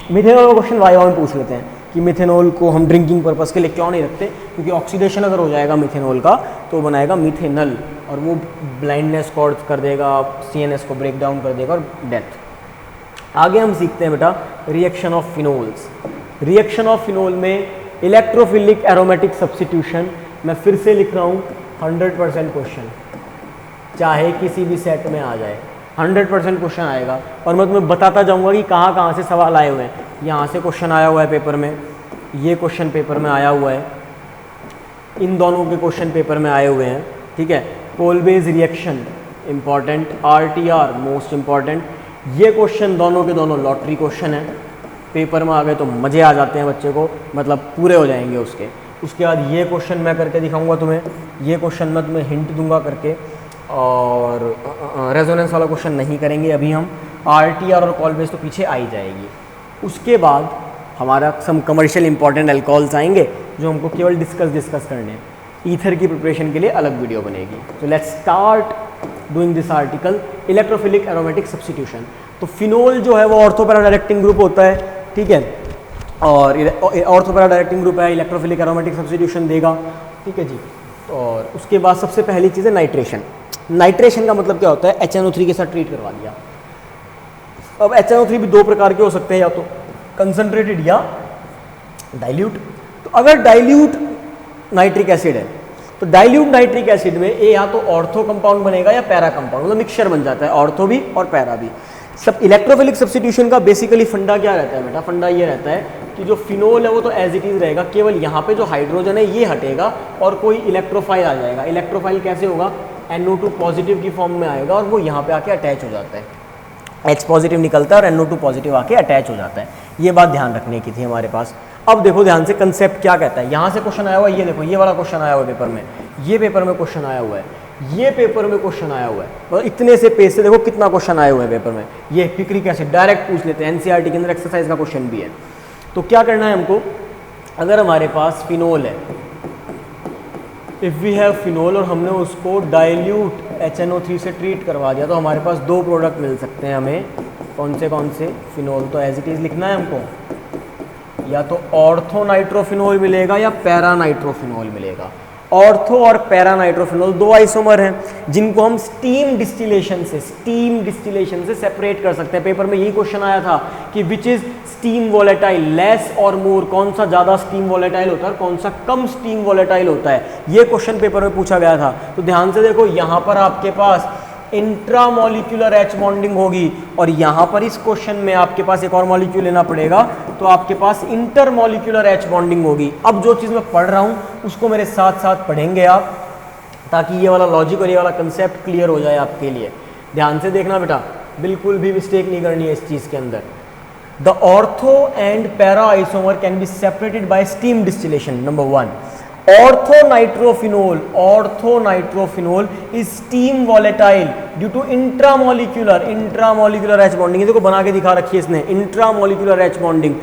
का क्वेश्चन वाइवा में पूछ लेते हैं कि मिथेनॉल को हम ड्रिंकिंग पर्पस के लिए क्यों नहीं रखते, क्योंकि ऑक्सीडेशन अगर हो जाएगा मिथेनॉल का तो बनाएगा मिथेनल और वो ब्लाइंडनेस कॉज कर देगा, CNS को ब्रेक डाउन कर देगा और डेथ। आगे हम सीखते हैं बेटा reaction of phenols. Reaction of phenol में इलेक्ट्रोफिलिक एरोमेटिक सब्स्टिट्यूशन, मैं फिर से लिख रहा हूँ 100% क्वेश्चन, चाहे किसी भी सेट में आ जाए 100% क्वेश्चन आएगा। और मैं तुम्हें बताता जाऊंगा कि कहाँ कहाँ से सवाल आए हुए हैं। यहाँ से क्वेश्चन आया हुआ है पेपर में, ये क्वेश्चन पेपर में आया हुआ है, इन दोनों के क्वेश्चन पेपर में आए हुए हैं, ठीक है। Kolbe's reaction important, RTR most important. ये क्वेश्चन दोनों के दोनों लॉटरी क्वेश्चन है, पेपर में आ गए तो मज़े आ जाते हैं बच्चे को, मतलब पूरे हो जाएंगे उसके। उसके बाद ये क्वेश्चन मैं करके दिखाऊंगा तुम्हें, ये क्वेश्चन मैं तुम्हें हिंट दूंगा करके, और रेजोनेंस वाला क्वेश्चन नहीं करेंगे अभी हम। RTR और कोलबेज तो पीछे आ ही जाएगी। उसके बाद हमारा सम कमर्शियल इंपॉर्टेंट अल्कोहल्स आएंगे जो हमको केवल डिस्कस करने हैं। ईथर की प्रिपरेशन के लिए अलग वीडियो बनेगी। तो let's start doing this article, electrophilic aromatic substitution. तो फिनोल जो है वो ऑर्थोपैरा डायरेक्टिंग ग्रुप होता है, ठीक है, और ऑर्थोपैरा डायरेक्टिंग ग्रुप है, इलेक्ट्रोफिलिक एरोमेटिक सब्स्टिट्यूशन देगा, ठीक है जी। और उसके बाद सबसे पहली चीज़ है नाइट्रेशन। नाइट्रेशन का मतलब क्या होता है, HNO3 के साथ ट्रीट करवा दिया। अब HNO3 भी 2 प्रकार के हो सकते हैं, या तो कंसंट्रेटेड या डाइल्यूट। तो अगर डाइल्यूट नाइट्रिक एसिड है तो डाइल्यूट नाइट्रिक एसिड में या तो ऑर्थो कंपाउंड बनेगा या पैरा कंपाउंड, मतलब मिक्सचर बन जाता है, ऑर्थो भी और पैरा भी। सब इलेक्ट्रोफिलिक सब्स्टिट्यूशन का बेसिकली फंडा क्या रहता है बेटा, फंडा ये रहता है कि जो फिनोल है वो तो एज इट इज रहेगा, केवल यहाँ पे जो हाइड्रोजन है ये हटेगा और कोई इलेक्ट्रोफाइल आ जाएगा। इलेक्ट्रोफाइल कैसे होगा, NO2 पॉजिटिव की फॉर्म में आएगा और वो यहाँ पे आके अटैच हो जाता है, H पॉजिटिव निकलता है और NO2 पॉजिटिव आके अटैच हो जाता है। ये बात ध्यान रखने की थी हमारे पास। अब देखो ध्यान से कंसेप्ट क्या कहता है, यहाँ से क्वेश्चन आया हुआ है, ये देखो ये वाला क्वेश्चन आया हुआ है पेपर में, ये पेपर में क्वेश्चन आया हुआ है, ये पेपर में क्वेश्चन आया हुआ है, और इतने से पेज से देखो कितना क्वेश्चन आया हुआ है पेपर में। ये पिक्रिक एसिड डायरेक्ट पूछ लेते हैं, NCERT के अंदर एक्सरसाइज का क्वेश्चन भी है। तो क्या करना है हमको, अगर हमारे पास फिनोल है, इफ़ वी हैव फिनोल और हमने उसको डाइल्यूट HNO3 से ट्रीट करवा दिया तो हमारे पास 2 प्रोडक्ट मिल सकते हैं हमें। कौन से फिनोल, तो एज इट इज़ लिखना है हमको, या तो ऑर्थो नाइट्रोफिनोल मिलेगा या पैरा नाइट्रोफिनोल मिलेगा। ऑर्थो और पैरा नाइट्रोफिनोल 2 आइसोमर हैं जिनको हम स्टीम डिस्टिलेशन से सेपरेट कर सकते हैं। पेपर में यही क्वेश्चन आया था कि which is steam volatile, less और मोर, कौन सा ज़्यादा स्टीम वोलेटाइल होता है और कौन सा कम स्टीम वोलेटाइल होता है, ये क्वेश्चन पेपर में पूछा गया था। तो ध्यान से देखो, यहाँ पर आपके पास इंट्रामोलिक्यूलर H बॉन्डिंग होगी और यहाँ पर इस क्वेश्चन में आपके पास एक और मॉलिक्यूल लेना पड़ेगा तो आपके पास इंटरमॉलिक्यूलर H बॉन्डिंग होगी। अब जो चीज़ मैं पढ़ रहा हूँ उसको मेरे साथ साथ पढ़ेंगे आप, ताकि ये वाला लॉजिक और ये वाला कंसेप्ट क्लियर हो जाए आपके लिए। ध्यान से देखना बेटा, बिल्कुल भी मिस्टेक नहीं करनी है इस चीज़ के अंदर। The ortho and para isomer can be separated by steam distillation. Number 1, orthonitrophenol is steam volatile due to intramolecular H bonding. देखो बना के दिखा रखी है इसने, intramolecular H bonding.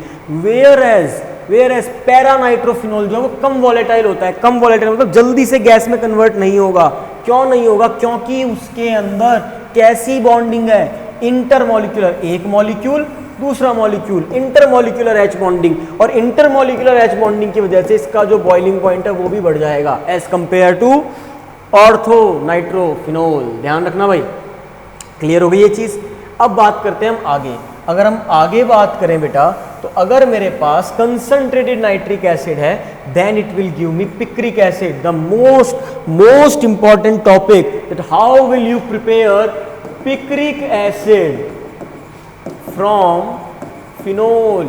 Whereas paranitrophenol जो है वो कम वॉलेटाइल होता है। कम वॉलेटाइल मतलब जल्दी से गैस में कन्वर्ट नहीं होगा। क्यों नहीं होगा? क्योंकि उसके अंदर कैसी बॉन्डिंग है? इंटरमोलिक्यूलर, एक मॉलिक्यूल दूसरा मॉलिक्यूल, इंटरमोलिक्यूलर H बॉन्डिंग। और इंटरमोलिक्यूलर H बॉन्डिंग की वजह से इसका जो बॉइलिंग पॉइंट है वो भी बढ़ जाएगा एज कंपेयर टू ऑर्थोनाइट्रोफिनोल। ध्यान रखना भाई, क्लियर हो गई ये चीज। अब बात करते हैं हम आगे। अगर हम आगे बात करें बेटा, तो अगर मेरे पास कंसंट्रेटेड नाइट्रिक एसिड है then it will give me picric acid. The most important topic that how will you prepare picric acid from phenol.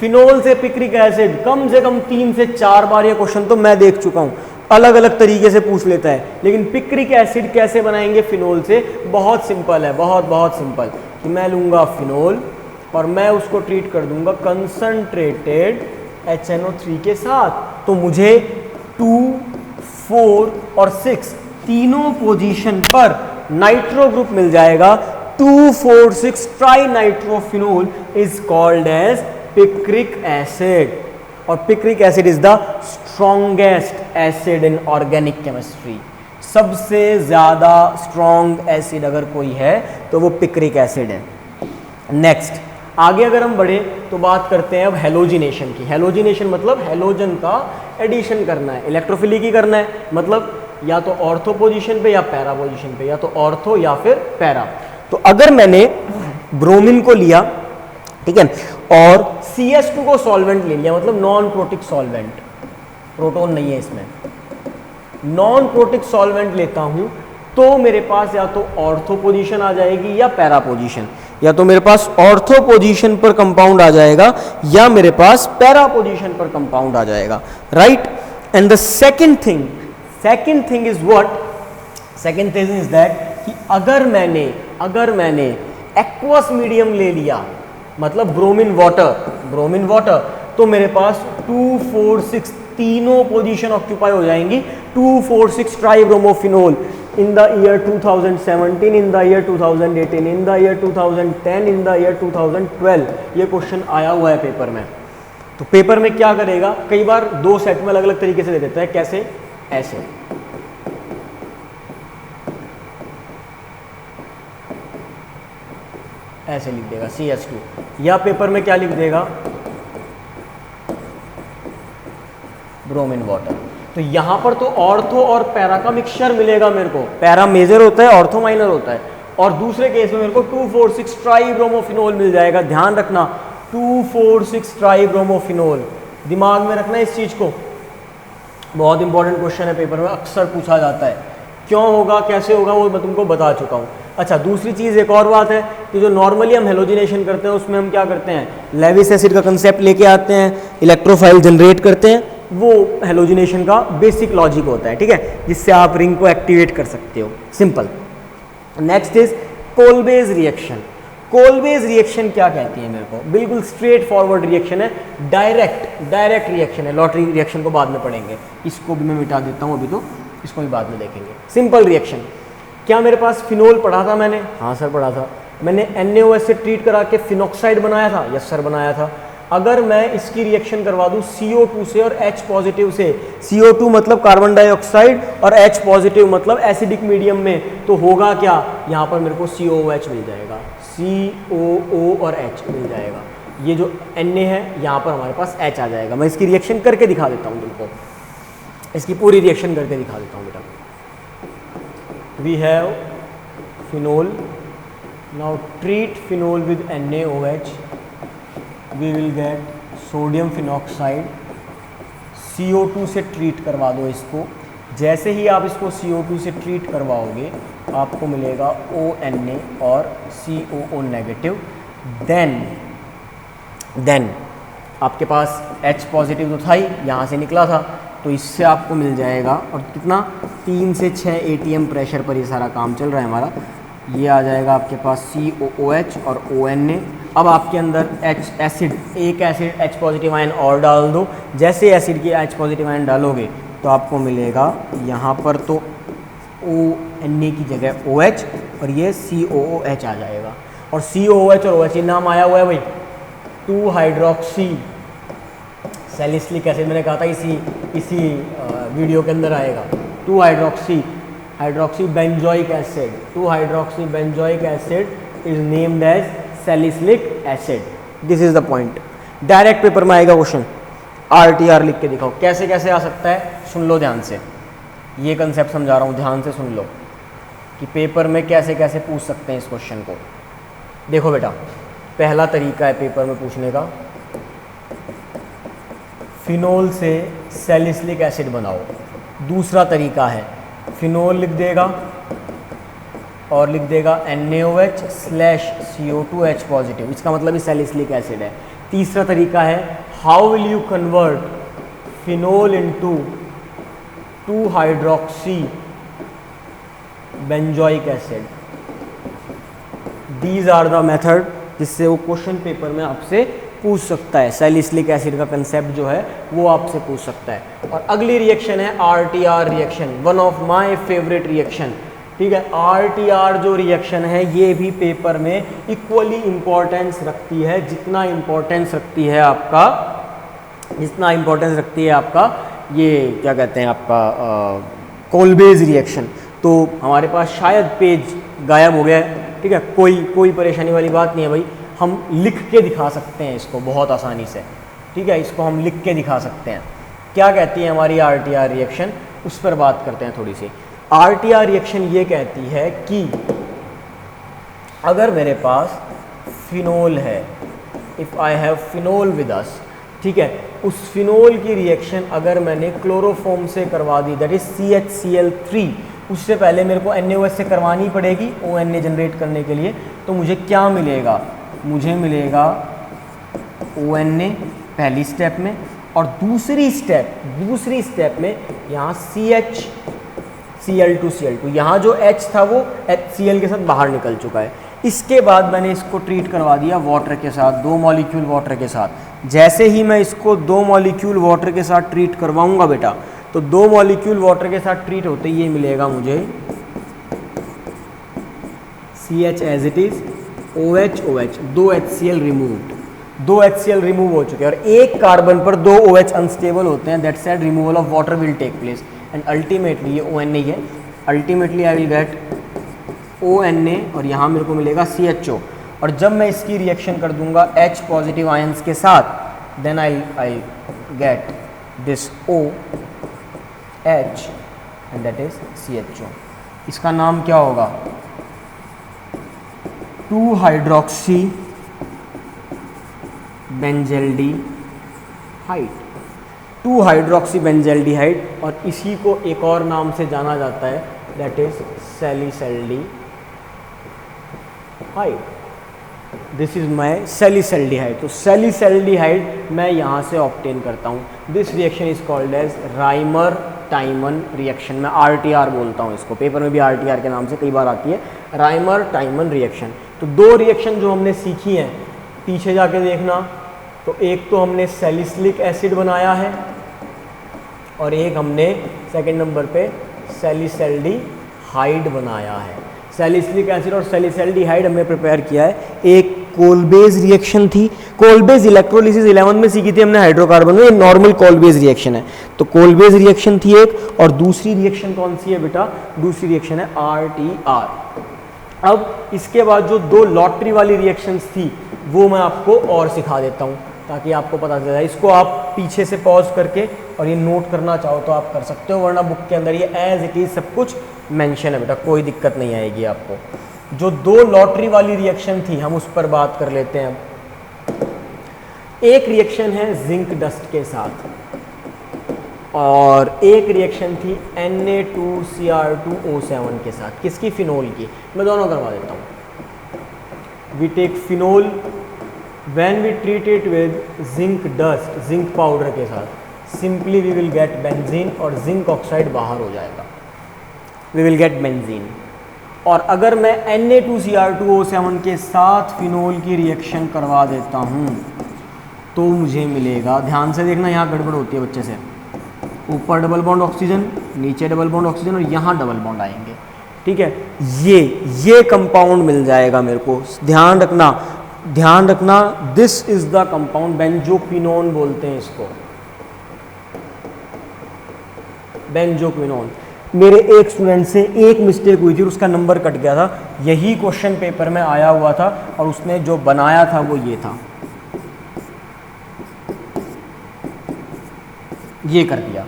Phenol से पिक्रिक एसिड कम से कम 3 से 4 बार ये क्वेश्चन तो मैं देख चुका हूं, अलग अलग तरीके से पूछ लेता है। लेकिन पिक्रिक एसिड कैसे बनाएंगे फिनोल से? बहुत सिंपल है, बहुत सिंपल। कि मैं लूंगा फिनोल और मैं उसको ट्रीट कर दूंगा कंसंट्रेटेड HNO3 के साथ। तो मुझे 2, 4 और 6 तीनों पोजीशन पर नाइट्रो ग्रुप मिल जाएगा। 2,4,6 tri nitrophenol is called as picric acid. और picric acid is the strongest acid in organic chemistry. सबसे ज्यादा स्ट्रॉन्ग एसिड अगर कोई है तो वो पिक्रिक एसिड है। नेक्स्ट आगे अगर हम बढ़े तो बात करते हैं अब हेलोजिनेशन की। हेलोजिनेशन मतलब हेलोजन का एडिशन करना है, इलेक्ट्रोफिलिक ही करना है। मतलब या तो ऑर्थो पोजीशन पे या पैरा पोजीशन पे, या तो ऑर्थो या फिर पैरा। तो अगर मैंने ब्रोमीन को लिया, ठीक है, और CS2 को सॉल्वेंट ले लिया, मतलब नॉन प्रोटिक सॉल्वेंट, प्रोटोन नहीं है इसमें, नॉन प्रोटिक सॉल्वेंट लेता हूं तो मेरे पास या तो ऑर्थो पोजीशन आ जाएगी या पैरा पोजीशन। या तो मेरे पास ऑर्थो पोजीशन पर कंपाउंड आ जाएगा या मेरे पास पैरा पोजीशन पर कंपाउंड आ जाएगा, right. And the second thing is what? Second thing is that कि अगर मैंने एक्वस मीडियम ले लिया, मतलब ब्रोमीन वाटर, तो मेरे पास 2, 4, 6 तीनों पोजीशन ऑक्यूपाई हो जाएंगी। 2, 4, 6 ट्राइब्रोमोफिनोल in the year 2017, in the year 2018, in the year 2010, in the year 2012। ये क्वेश्चन आया हुआ है पेपर में। तो पेपर में क्या करेगा, कई बार 2 सेट में अलग अलग तरीके से दे देता है। कैसे? ऐसे, ऐसे लिख देगा CS2, या पेपर में क्या लिख देगा? Bromine water. तो यहां पर तो ऑर्थो और पैरा का मिक्सचर मिलेगा मेरे को। पैरा मेजर होता है, ऑर्थो माइनर होता है। और दूसरे केस में मेरे को 2, 4, 6 ट्राइब्रोमोफिनोल मिल जाएगा। ध्यान रखना, 2, 4, 6 ट्राइब्रोमोफिनोल, दिमाग में रखना इस चीज को। बहुत इंपॉर्टेंट क्वेश्चन है, पेपर में अक्सर पूछा जाता है। क्यों होगा, कैसे होगा, वो मैं तुमको बता चुका हूँ। अच्छा, दूसरी चीज़ एक और बात है कि जो नॉर्मली हम हेलोजिनेशन करते हैं उसमें हम क्या करते हैं, लेविस एसिड का कंसेप्ट लेके आते हैं, इलेक्ट्रोफाइल जनरेट करते हैं। वो हेलोजिनेशन का बेसिक लॉजिक होता है, ठीक है, जिससे आप रिंग को एक्टिवेट कर सकते हो, simple. Next is Kolbe's reaction. Kolbe's reaction क्या कहती है मेरे को? बिल्कुल स्ट्रेट फॉरवर्ड रिएक्शन है, डायरेक्ट रिएक्शन है। लॉटरी रिएक्शन को बाद में पढ़ेंगे, इसको भी मैं मिटा देता हूँ अभी, तो इसको भी बाद में देखेंगे। Simple reaction. क्या मेरे पास फिनोल पढ़ा था मैंने? हाँ सर पढ़ा था। मैंने NaOH से ट्रीट करा के फिनॉक्साइड बनाया था? यस सर बनाया था। अगर मैं इसकी रिएक्शन करवा दूं CO2 से और H पॉजिटिव से, CO2 मतलब कार्बन डाइऑक्साइड और H पॉजिटिव मतलब एसिडिक मीडियम में, तो होगा क्या, यहाँ पर मेरे को COOH मिल जाएगा, COO और H मिल जाएगा। ये जो Na है यहाँ पर हमारे पास H आ जाएगा। मैं इसकी रिएक्शन करके दिखा देता हूँ तुमको, इसकी पूरी रिएक्शन करके दिखा देता हूँ बेटा। We have phenol, now treat phenol with NaOH, we will get sodium phenoxide. CO2 से ट्रीट करवा दो इसको। जैसे ही आप इसको CO2 से ट्रीट करवाओगे आपको मिलेगा ONA और COO नेगेटिव। देन आपके पास H पॉजिटिव तो था ही, यहाँ से निकला था, तो इससे आपको मिल जाएगा। और कितना 3 से 6 ATM प्रेशर पर ये सारा काम चल रहा है हमारा। ये आ जाएगा आपके पास COOH और ONA। अब आपके अंदर H एसिड, एक एसिड H पॉजिटिव आयन और डाल दो। जैसे एसिड की H पॉजिटिव आयन डालोगे तो आपको मिलेगा यहाँ पर तो ONA की जगह OH और ये COOH आ जाएगा। और COOH और OH नाम आया हुआ है भाई 2 हाइड्रोक्सी सैलिसिलिक एसिड, मैंने कहा था इसी वीडियो के अंदर आएगा। 2 hydroxy benzoic acid, 2 hydroxy benzoic acid is named as salicylic acid. This is the point. Direct paper में आएगा क्वेश्चन, RTR लिख के दिखाओ। कैसे कैसे आ सकता है सुन लो ध्यान से, ये कंसेप्ट समझा रहा हूँ, ध्यान से सुन लो कि पेपर में कैसे कैसे पूछ सकते हैं इस क्वेश्चन को। देखो बेटा, पहला तरीका है पेपर में पूछने का, फिनोल से सैलिसिलिक एसिड बनाओ। दूसरा तरीका है फिनोल लिख देगा और लिख देगा NaOH/CO2H पॉजिटिव, इसका मतलब ही सैलिसिलिक एसिड है। तीसरा तरीका है how will you convert phenol into 2 hydroxy benzoic acid. These are the method जिससे वो क्वेश्चन पेपर में आपसे पूछ सकता है। सैलिसिलिक एसिड का कंसेप्ट जो है वो आपसे पूछ सकता है। और अगली रिएक्शन है RTR reaction, one of my favourite reaction. ठीक है, RTR जो रिएक्शन है ये भी पेपर में इक्वली इम्पोर्टेंस रखती है, जितना इम्पोर्टेंस रखती है आपका ये क्या कहते हैं आपका कोलबेज रिएक्शन। तो हमारे पास शायद पेज गायब हो गया है, ठीक है, कोई परेशानी वाली बात नहीं है भाई, हम लिख के दिखा सकते हैं इसको बहुत आसानी से। ठीक है, इसको हम लिख के दिखा सकते हैं। क्या कहती है हमारी RTR रिएक्शन, उस पर बात करते हैं थोड़ी सी। RTR रिएक्शन ये कहती है कि अगर मेरे पास फिनोल है, if I have phenol with us, ठीक है, उस फिनोल की रिएक्शन अगर मैंने क्लोरोफॉर्म से करवा दी, दैट इज CHCl3, उससे पहले मेरे को NaOH से करवानी पड़ेगी ONA जनरेट करने के लिए। तो मुझे क्या मिलेगा, मुझे मिलेगा ONA पहली स्टेप में, और दूसरी स्टेप में यहाँ CHCl2 यहाँ जो H था वो HCl के साथ बाहर निकल चुका है। इसके बाद मैंने इसको ट्रीट करवा दिया वाटर के साथ, 2 मॉलिक्यूल वाटर के साथ। जैसे ही मैं इसको 2 मॉलिक्यूल वाटर के साथ ट्रीट करवाऊंगा बेटा, तो 2 मॉलिक्यूल वाटर के साथ ट्रीट होते ही ये मिलेगा मुझे CH as it is, OH, 2 HCl removed, 2 HCl remove हो चुके हैं और एक कार्बन पर 2 OH अनस्टेबल होते हैं। That said removal of water will take place and ultimately ये ONA है, ultimately I will get ONA और यहाँ मेरे को मिलेगा CHO। और जब मैं इसकी रिएक्शन कर दूंगा H पॉजिटिव आयंस के साथ, then I get this OH and that is CHO। इसका नाम क्या होगा, 2 हाइड्रोक्सी बेंजल्डिहाइड, 2 हाइड्रोक्सी बेंजल्डिहाइड, और इसी को एक और नाम से जाना जाता है, that is salicylaldehyde. This is my salicylaldehyde. तो सैलिसल्डिहाइड मैं यहाँ से ऑब्टेन करता हूँ। This reaction is called as Reimer Tiemann reaction. मैं RTR बोलता हूँ इसको, पेपर में भी RTR के नाम से कई बार आती है, राइमर टाइमन रिएक्शन। तो 2 रिएक्शन जो हमने सीखी हैं, पीछे जाके देखना, तो एक तो हमने सैलिसिलिक एसिड बनाया है और एक हमने सेकंड नंबर पे सैलिसल्डिहाइड बनाया है। सैलिसिलिक एसिड और सैलिसल्डिहाइड हमने प्रिपेयर किया है। एक कोलबेज रिएक्शन थी, कोलबेज इलेक्ट्रोलिसिस 11 में सीखी थी हमने हाइड्रोकार्बन में, ये नॉर्मल कोलबेज रिएक्शन है। तो कोलबेज रिएक्शन थी एक, और दूसरी रिएक्शन कौन सी है बेटा, दूसरी रिएक्शन है RTR। अब इसके बाद जो 2 लॉटरी वाली रिएक्शंस थी वो मैं आपको और सिखा देता हूँ ताकि आपको पता चल जाए। इसको आप पीछे से पॉज करके और ये नोट करना चाहो तो आप कर सकते हो, वरना बुक के अंदर ये एज इट इज सब कुछ मेंशन है बेटा, कोई दिक्कत नहीं आएगी आपको। जो 2 लॉटरी वाली रिएक्शन थी हम उस पर बात कर लेते हैं। एक रिएक्शन है जिंक डस्ट के साथ और एक रिएक्शन थी Na2Cr2O7 के साथ। किसकी, फिनोल की। मैं दोनों करवा देता हूँ। We take phenol when we treat it with zinc dust, zinc powder के साथ, simply we will get benzene और जिंक ऑक्साइड बाहर हो जाएगा, वी विल गेट बेंजीन। और अगर मैं Na2Cr2O7 के साथ फिनोल की रिएक्शन करवा देता हूँ तो मुझे मिलेगा, ध्यान से देखना यहाँ गड़बड़ होती है बच्चे से, ऊपर डबल बॉन्ड ऑक्सीजन, नीचे डबल बॉन्ड ऑक्सीजन और यहाँ डबल बॉन्ड आएंगे, ठीक है। ये कंपाउंड मिल जाएगा मेरे को, ध्यान रखना, this is the compound, benzoquinone बोलते हैं इसको, बेंजोक्विनोन। मेरे एक स्टूडेंट से एक मिस्टेक हुई थी, उसका नंबर कट गया था, यही क्वेश्चन पेपर में आया हुआ था और उसने जो बनाया था वो ये था, ये कर दिया,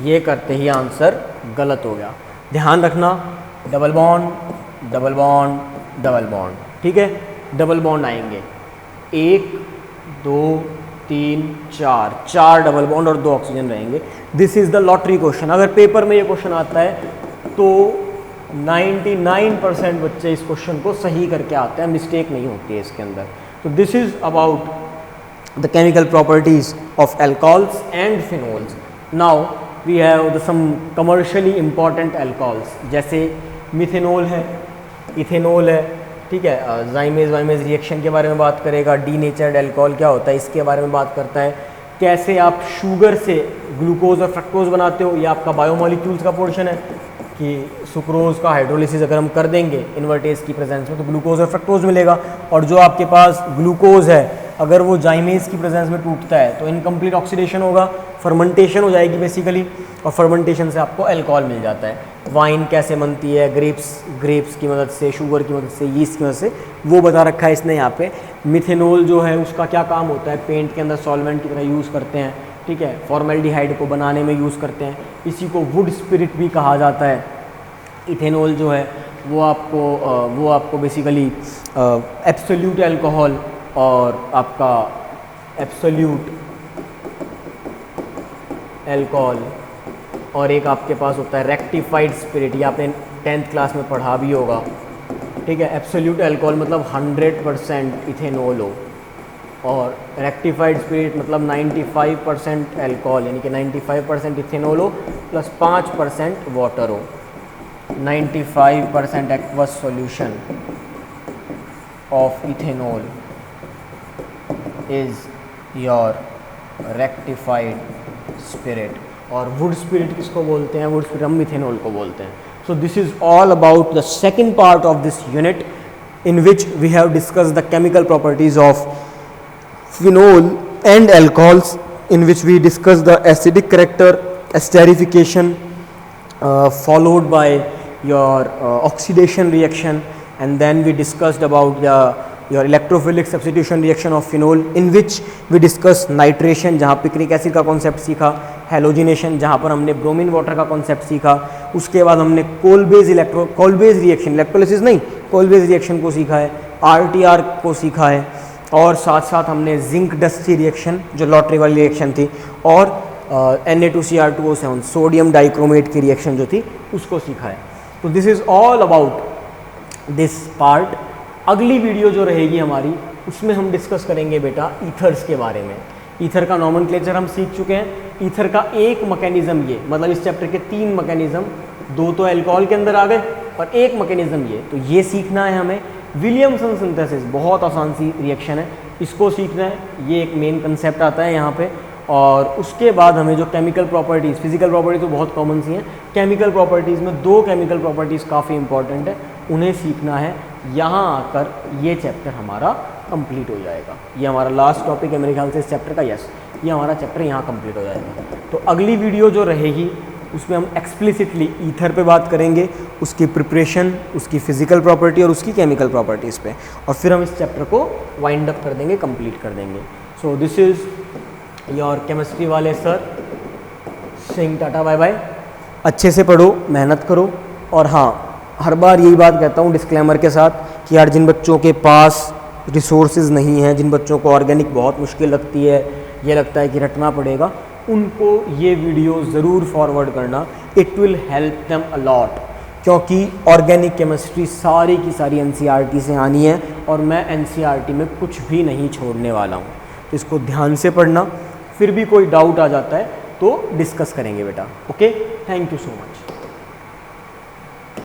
ये करते ही आंसर गलत हो गया। ध्यान रखना, double bond double bond double bond, ठीक है, डबल बॉन्ड आएंगे, 1 2 3 4 डबल बॉन्ड और 2 ऑक्सीजन रहेंगे। This is the lottery question. अगर पेपर में ये क्वेश्चन आता है तो 99% बच्चे इस क्वेश्चन को सही करके आते हैं, मिस्टेक नहीं होती है इसके अंदर। तो this is about the chemical properties of alcohols and phenols. Now we have some commercially important alcohols, जैसे मिथेनॉल है, इथेनॉल है, ठीक है, जाइमेज वाइमेज रिएक्शन के बारे में बात करेगा, डीनेचर्ड अल्कोहल क्या होता है इसके बारे में बात करता है, कैसे आप शुगर से ग्लूकोज और फ्रक्टोज बनाते हो, ये आपका बायोमोलिक्यूल्स का पोर्शन है कि सुक्रोज का हाइड्रोलिसिस अगर हम कर देंगे इन्वर्टेज की प्रेजेंस में तो ग्लूकोज और फ्रक्टोज मिलेगा, और जो आपके पास ग्लूकोज है अगर वो जाइमेज की प्रेजेंस में टूटता है तो इनकम्प्लीट ऑक्सीडेशन होगा, फर्मेंटेशन हो जाएगी बेसिकली, और फर्मेंटेशन से आपको अल्कोहल मिल जाता है। वाइन कैसे बनती है, ग्रेप्स की मदद से, शुगर की मदद से, यीस्ट की मदद से, वो बता रखा है इसने यहाँ पे। मिथेनॉल जो है उसका क्या काम होता है, पेंट के अंदर सॉल्वेंट की तरह यूज़ करते हैं, ठीक है, फॉर्मेल्डिहाइड को बनाने में यूज़ करते हैं, इसी को वुड स्पिरिट भी कहा जाता है। इथेनॉल जो है वो आपको बेसिकली एब्सोल्यूट अल्कोहल और आपका एब्सोल्यूट अल्कोहल, और एक आपके पास होता है रेक्टिफाइड स्पिरिट, ये आपने 10th क्लास में पढ़ा भी होगा, ठीक है। एब्सोल्यूट अल्कोहल मतलब 100% इथेनॉल हो, और रेक्टिफाइड स्पिरिट मतलब 95% अल्कोहल, यानी कि 95% इथेनॉल हो प्लस 5% वाटर हो, 95% aqueous solution of ethanol is your rectified spirit. और वुड स्पिरिट किसको बोलते हैं, वुड स्पिरिट हम मिथेनॉल को बोलते हैं। So this is all about the second part of this unit in which we have discussed the chemical properties of phenol and alcohols, in which we discussed the acidic character, esterification, followed by your oxidation reaction, and then we discussed about your electrophilic substitution reaction of phenol, in which we discussed nitration जहाँ picnic acid का concept सीखा, halogenation जहाँ पर हमने bromine water का concept सीखा, उसके बाद हमने कोलबेज रिएक्शन, इलेक्ट्रोलिसिस नहीं, कोलबेज रिएक्शन को सीखा है, RTR को सीखा है, और साथ साथ हमने जिंक डस्टी रिएक्शन जो लॉटरी वाली रिएक्शन थी, और Na2Cr2O7 सोडियम डाइक्रोमेट की रिएक्शन जो थी उसको सीखा है। तो this is all about this part. अगली वीडियो जो रहेगी हमारी उसमें हम डिस्कस करेंगे बेटा ईथर्स के बारे में। ईथर का नॉमेनक्लेचर हम सीख चुके हैं। ईथर का एक मैकेनिज्म ये, मतलब इस चैप्टर के 3 मैकेनिज्म, 2 तो अल्कोहल के अंदर आ गए और एक मैकेनिज्म ये, तो ये सीखना है हमें। विलियमसन सिंथेसिस बहुत आसान सी रिएक्शन है, इसको सीखना है, ये एक मेन कंसेप्ट आता है यहाँ पे। और उसके बाद हमें जो केमिकल प्रॉपर्टीज़, फिजिकल प्रॉपर्टीज तो बहुत कॉमन सी हैं, केमिकल प्रॉपर्टीज़ में 2 केमिकल प्रॉपर्टीज़ काफ़ी इंपॉर्टेंट है, उन्हें सीखना है। यहाँ आकर ये चैप्टर हमारा कंप्लीट हो जाएगा। ये हमारा लास्ट टॉपिक है मेरे ख्याल से इस चैप्टर का, यस, ये हमारा चैप्टर यहाँ कंप्लीट हो जाएगा। तो अगली वीडियो जो रहेगी उसमें हम एक्सप्लिसिटली ईथर पे बात करेंगे, उसकी प्रिपरेशन, उसकी फ़िज़िकल प्रॉपर्टी और उसकी केमिकल प्रॉपर्टीज़ पे, और फिर हम इस चैप्टर को वाइंड अप कर देंगे, कंप्लीट कर देंगे। So this is your chemistry वाले sir Singh tata bye bye. अच्छे से पढ़ो, मेहनत करो, और हाँ, हर बार यही बात कहता हूँ डिस्क्लेमर के साथ कि यार जिन बच्चों के पास रिसोर्सेज नहीं हैं, जिन बच्चों को ऑर्गेनिक बहुत मुश्किल लगती है, ये लगता है कि रटना पड़ेगा, उनको ये वीडियो ज़रूर फॉरवर्ड करना, it will help them a lot, क्योंकि ऑर्गेनिक केमिस्ट्री सारी की सारी NCERT से आनी है और मैं एनसीईआरटी में कुछ भी नहीं छोड़ने वाला हूँ, तो इसको ध्यान से पढ़ना। फिर भी कोई डाउट आ जाता है तो डिस्कस करेंगे बेटा। Okay, thank you so much.